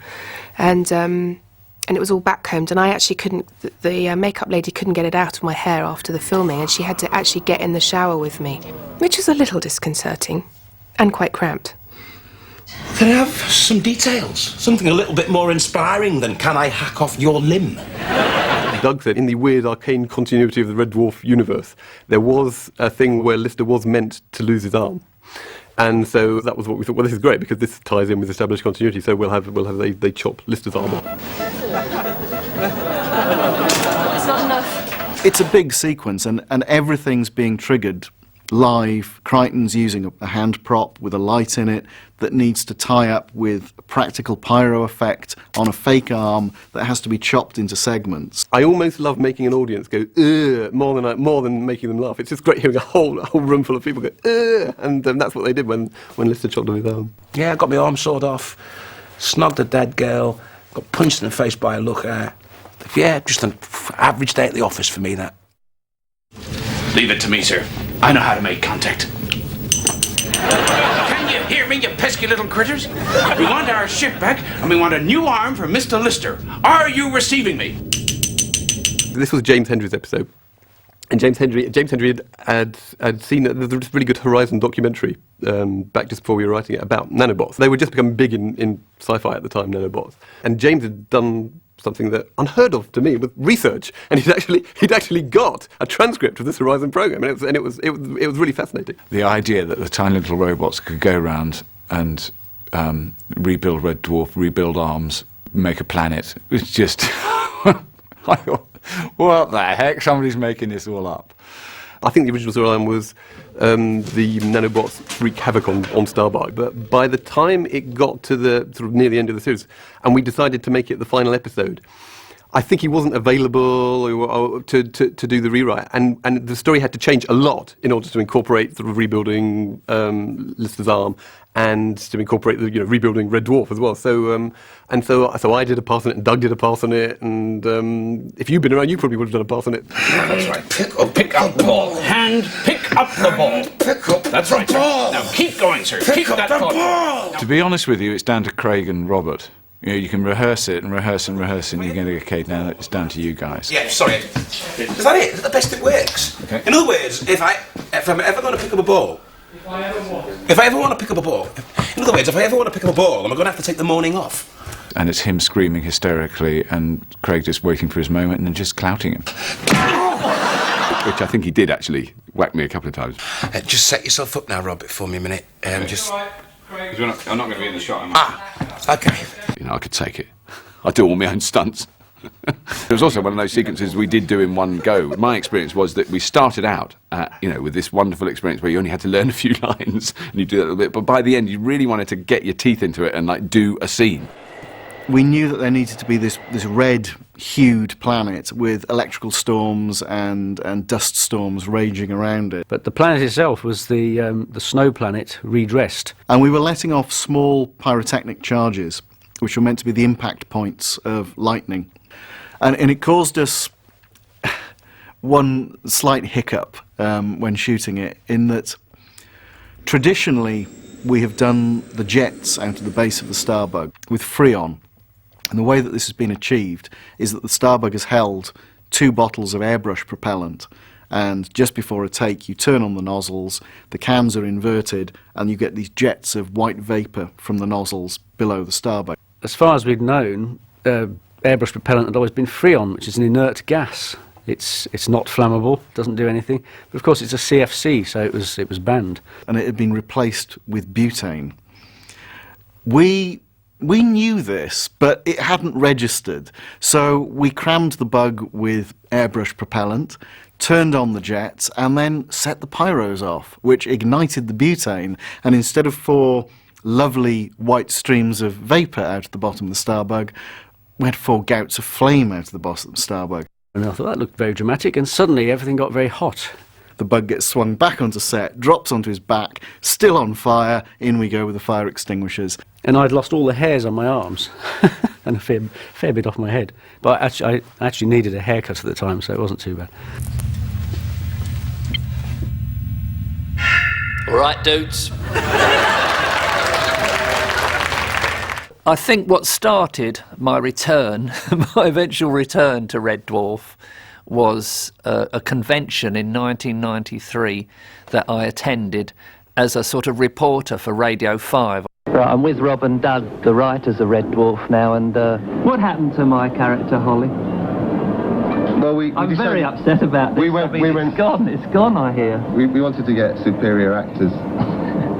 and it was all backcombed. And I actually couldn't. The makeup lady couldn't get it out of my hair after the filming, and she had to actually get in the shower with me, which was a little disconcerting and quite cramped. Can I have some details? Something a little bit more inspiring than can I hack off your limb? Doug said, in the weird arcane continuity of the Red Dwarf universe, there was a thing where Lister was meant to lose his arm. And so that was what we thought. Well, this is great because this ties in with established continuity. So they chop Lister's arm off. It's not enough. It's a big sequence, and everything's being triggered live. Kryten's using a hand prop with a light in it that needs to tie up with a practical pyro effect on a fake arm that has to be chopped into segments. I almost love making an audience go ugh more than making them laugh. It's just great hearing a whole room full of people go ugh, and that's what they did when Lister chopped off his arm. Yeah, I got my arm sawed off, snogged a dead girl, got punched in the face by a looker. Yeah, just an average day at the office for me, that. Leave it to me, sir. I know how to make contact. Can you hear me, you pesky little critters? We want our ship back, and we want a new arm for Mr. Lister. Are you receiving me? This was James Hendry's episode. And James Hendry had seen this really good Horizon documentary back just before we were writing it about nanobots. They were just becoming big in sci-fi at the time, nanobots. And James had done something that unheard of to me with research, and he'd actually got a transcript of this Horizon program, and it was really fascinating. The idea that the tiny little robots could go around and rebuild Red Dwarf, rebuild arms, make a planet, was just I thought, what the heck? Somebody's making this all up. I think the original storyline was the nanobots wreak havoc on Starbuck, but by the time it got to the sort of near the end of the series, and we decided to make it the final episode, I think he wasn't available to do the rewrite, and the story had to change a lot in order to incorporate sort of rebuilding Lister's arm and to incorporate the rebuilding Red Dwarf as well. So so I did a pass on it, and Doug did a pass on it, and if you'd been around, you probably would have done a pass on it. That's right. Pick up the ball. Hand, pick up the ball. Pick up. That's right, sir. Now keep going, sir. Keep that ball. To be honest with you, it's down to Craig and Robert. You can rehearse it and rehearse and rehearse, and you're going to go, okay, now it's down to you guys. Yeah, sorry. Is that it? Is that the best it works? Okay. In other words, if I'm ever going to pick up a ball, if I ever want to pick up a ball, in other words, if I ever want to pick up a ball, am I going to have to take the morning off? And it's him screaming hysterically, and Craig just waiting for his moment and then just clouting him. Which I think he did actually whack me a couple of times. Just set yourself up now, Robert, for me a minute. Just. I'm not going to be in the shot, am I? Okay. I could take it. I do all my own stunts. There was also one of those sequences we did do in one go. My experience was that we started out, with this wonderful experience where you only had to learn a few lines and you do that a little bit, but by the end you really wanted to get your teeth into it and do a scene. We knew that there needed to be this red-hued planet with electrical storms and dust storms raging around it. But the planet itself was the snow planet redressed. And we were letting off small pyrotechnic charges, which were meant to be the impact points of lightning. And it caused us one slight hiccup when shooting it, in that traditionally we have done the jets out of the base of the Starbug with Freon. And the way that this has been achieved is that the Starbug has held 2 bottles of airbrush propellant, and just before a take you turn on the nozzles, the cans are inverted, and you get these jets of white vapour from the nozzles below the Starbug. As far as we'd known, airbrush propellant had always been Freon, which is an inert gas. It's not flammable, doesn't do anything. But of course it's a CFC, so it was banned. And it had been replaced with butane. We knew this, but it hadn't registered. So we crammed the bug with airbrush propellant, turned on the jets, and then set the pyros off, which ignited the butane. And instead of 4 lovely white streams of vapour out of the bottom of the Starbug, we had 4 gouts of flame out of the bottom of the Starbug. And I thought that looked very dramatic, and suddenly everything got very hot. The bug gets swung back onto set, drops onto his back, still on fire, in we go with the fire extinguishers. And I'd lost all the hairs on my arms, and a fair bit off my head. But I actually needed a haircut at the time, so it wasn't too bad. All right, dudes. I think what started my return, my eventual return to Red Dwarf, was a convention in 1993 that I attended as a sort of reporter for Radio 5. Right, I'm with Rob and Doug, the writers of Red Dwarf now, and what happened to my character, Holly? Well, I'm very upset about this. It's gone, I hear. We wanted to get superior actors.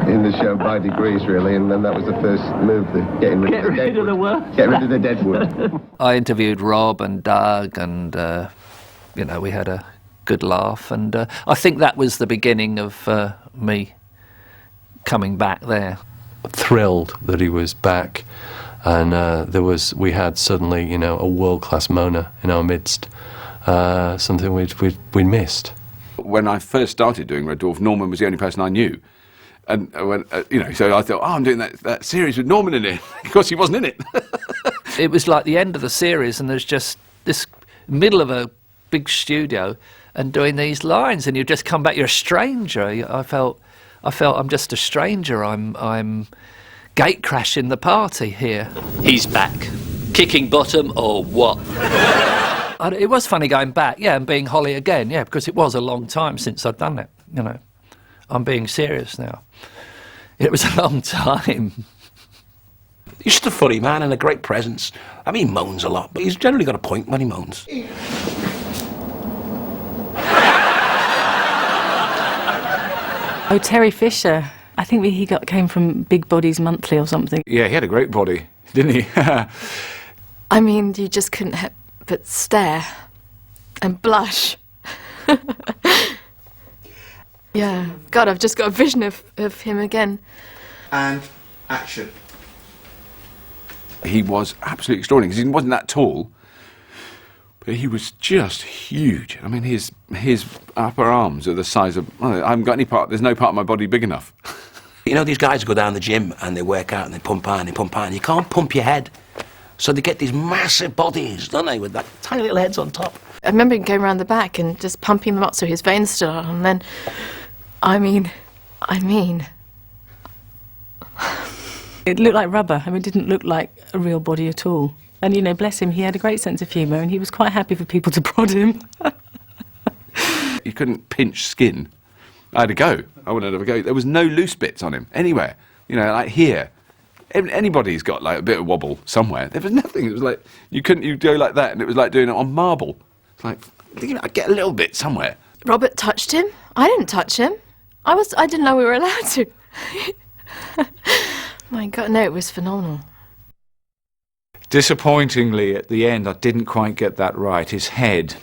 in the show by degrees, really, and then that was the first move, getting rid of the deadwood. Get rid of the deadwood. I interviewed Rob and Doug, and you know, we had a good laugh, and I think that was the beginning of me coming back there. Thrilled that he was back, and we had suddenly, you know, a world-class Mona in our midst, something we'd missed. When I first started doing Red Dwarf, Norman was the only person I knew. And when, you know, so I thought, I'm doing that series with Norman in it. Of course, he wasn't in it. It was like the end of the series, and there's just this middle of a big studio and doing these lines, and you just come back, you're a stranger. I felt I'm just a stranger. I'm gate crashing the party here. He's back. Kicking bottom or what? It was funny going back, yeah, and being Holly again, yeah, because it was a long time since I'd done it, you know. I'm being serious now. It was a long time. He's just a funny man and a great presence. I mean, he moans a lot, but he's generally got a point when he moans. Oh, Terry Fisher. I think he came from Big Bodies Monthly or something. Yeah, he had a great body, didn't he? I mean, you just couldn't help but stare and blush. Yeah, God, I've just got a vision of him again. And action. He was absolutely extraordinary, because he wasn't that tall, but he was just huge. I mean, his upper arms are the size of... I haven't got any part... There's no part of my body big enough. You know, these guys go down the gym and they work out and they pump iron, You can't pump your head. So they get these massive bodies, don't they, with that tiny little heads on top. I remember him going around the back and just pumping them up so his veins stood out, and then, I mean... It looked like rubber. I mean, it didn't look like a real body at all. And, you know, bless him, he had a great sense of humour, and he was quite happy for people to prod him. You couldn't pinch skin. I had to go. I wouldn't have a go. There was no loose bits on him, anywhere. You know, like here. Anybody's got, like, a bit of wobble somewhere. There was nothing. It was like, you'd go like that, and it was like doing it on marble. It's like, you know, I'd get a little bit somewhere. Robert touched him. I didn't touch him. I didn't know we were allowed to. My God, no, it was phenomenal. Disappointingly, at the end, I didn't quite get that right. His head,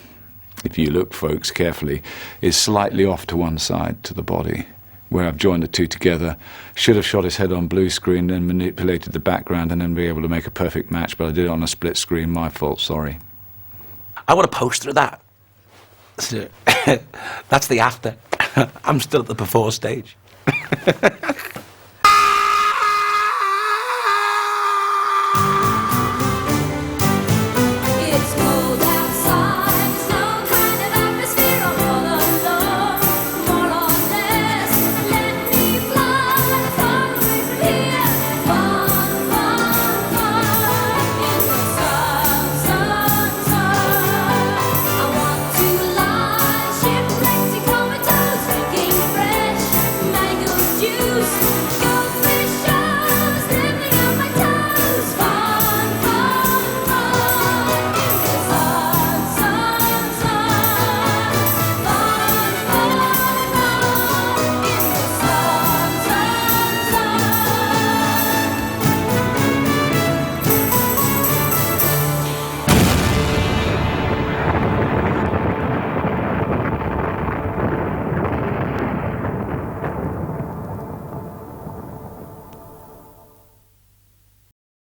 if you look, folks, carefully, is slightly off to one side to the body, where I've joined the two together. Should have shot his head on blue screen, then manipulated the background, and then be able to make a perfect match, but I did it on a split screen. My fault, sorry. I want a poster of that. That's the after. I'm still at the before stage.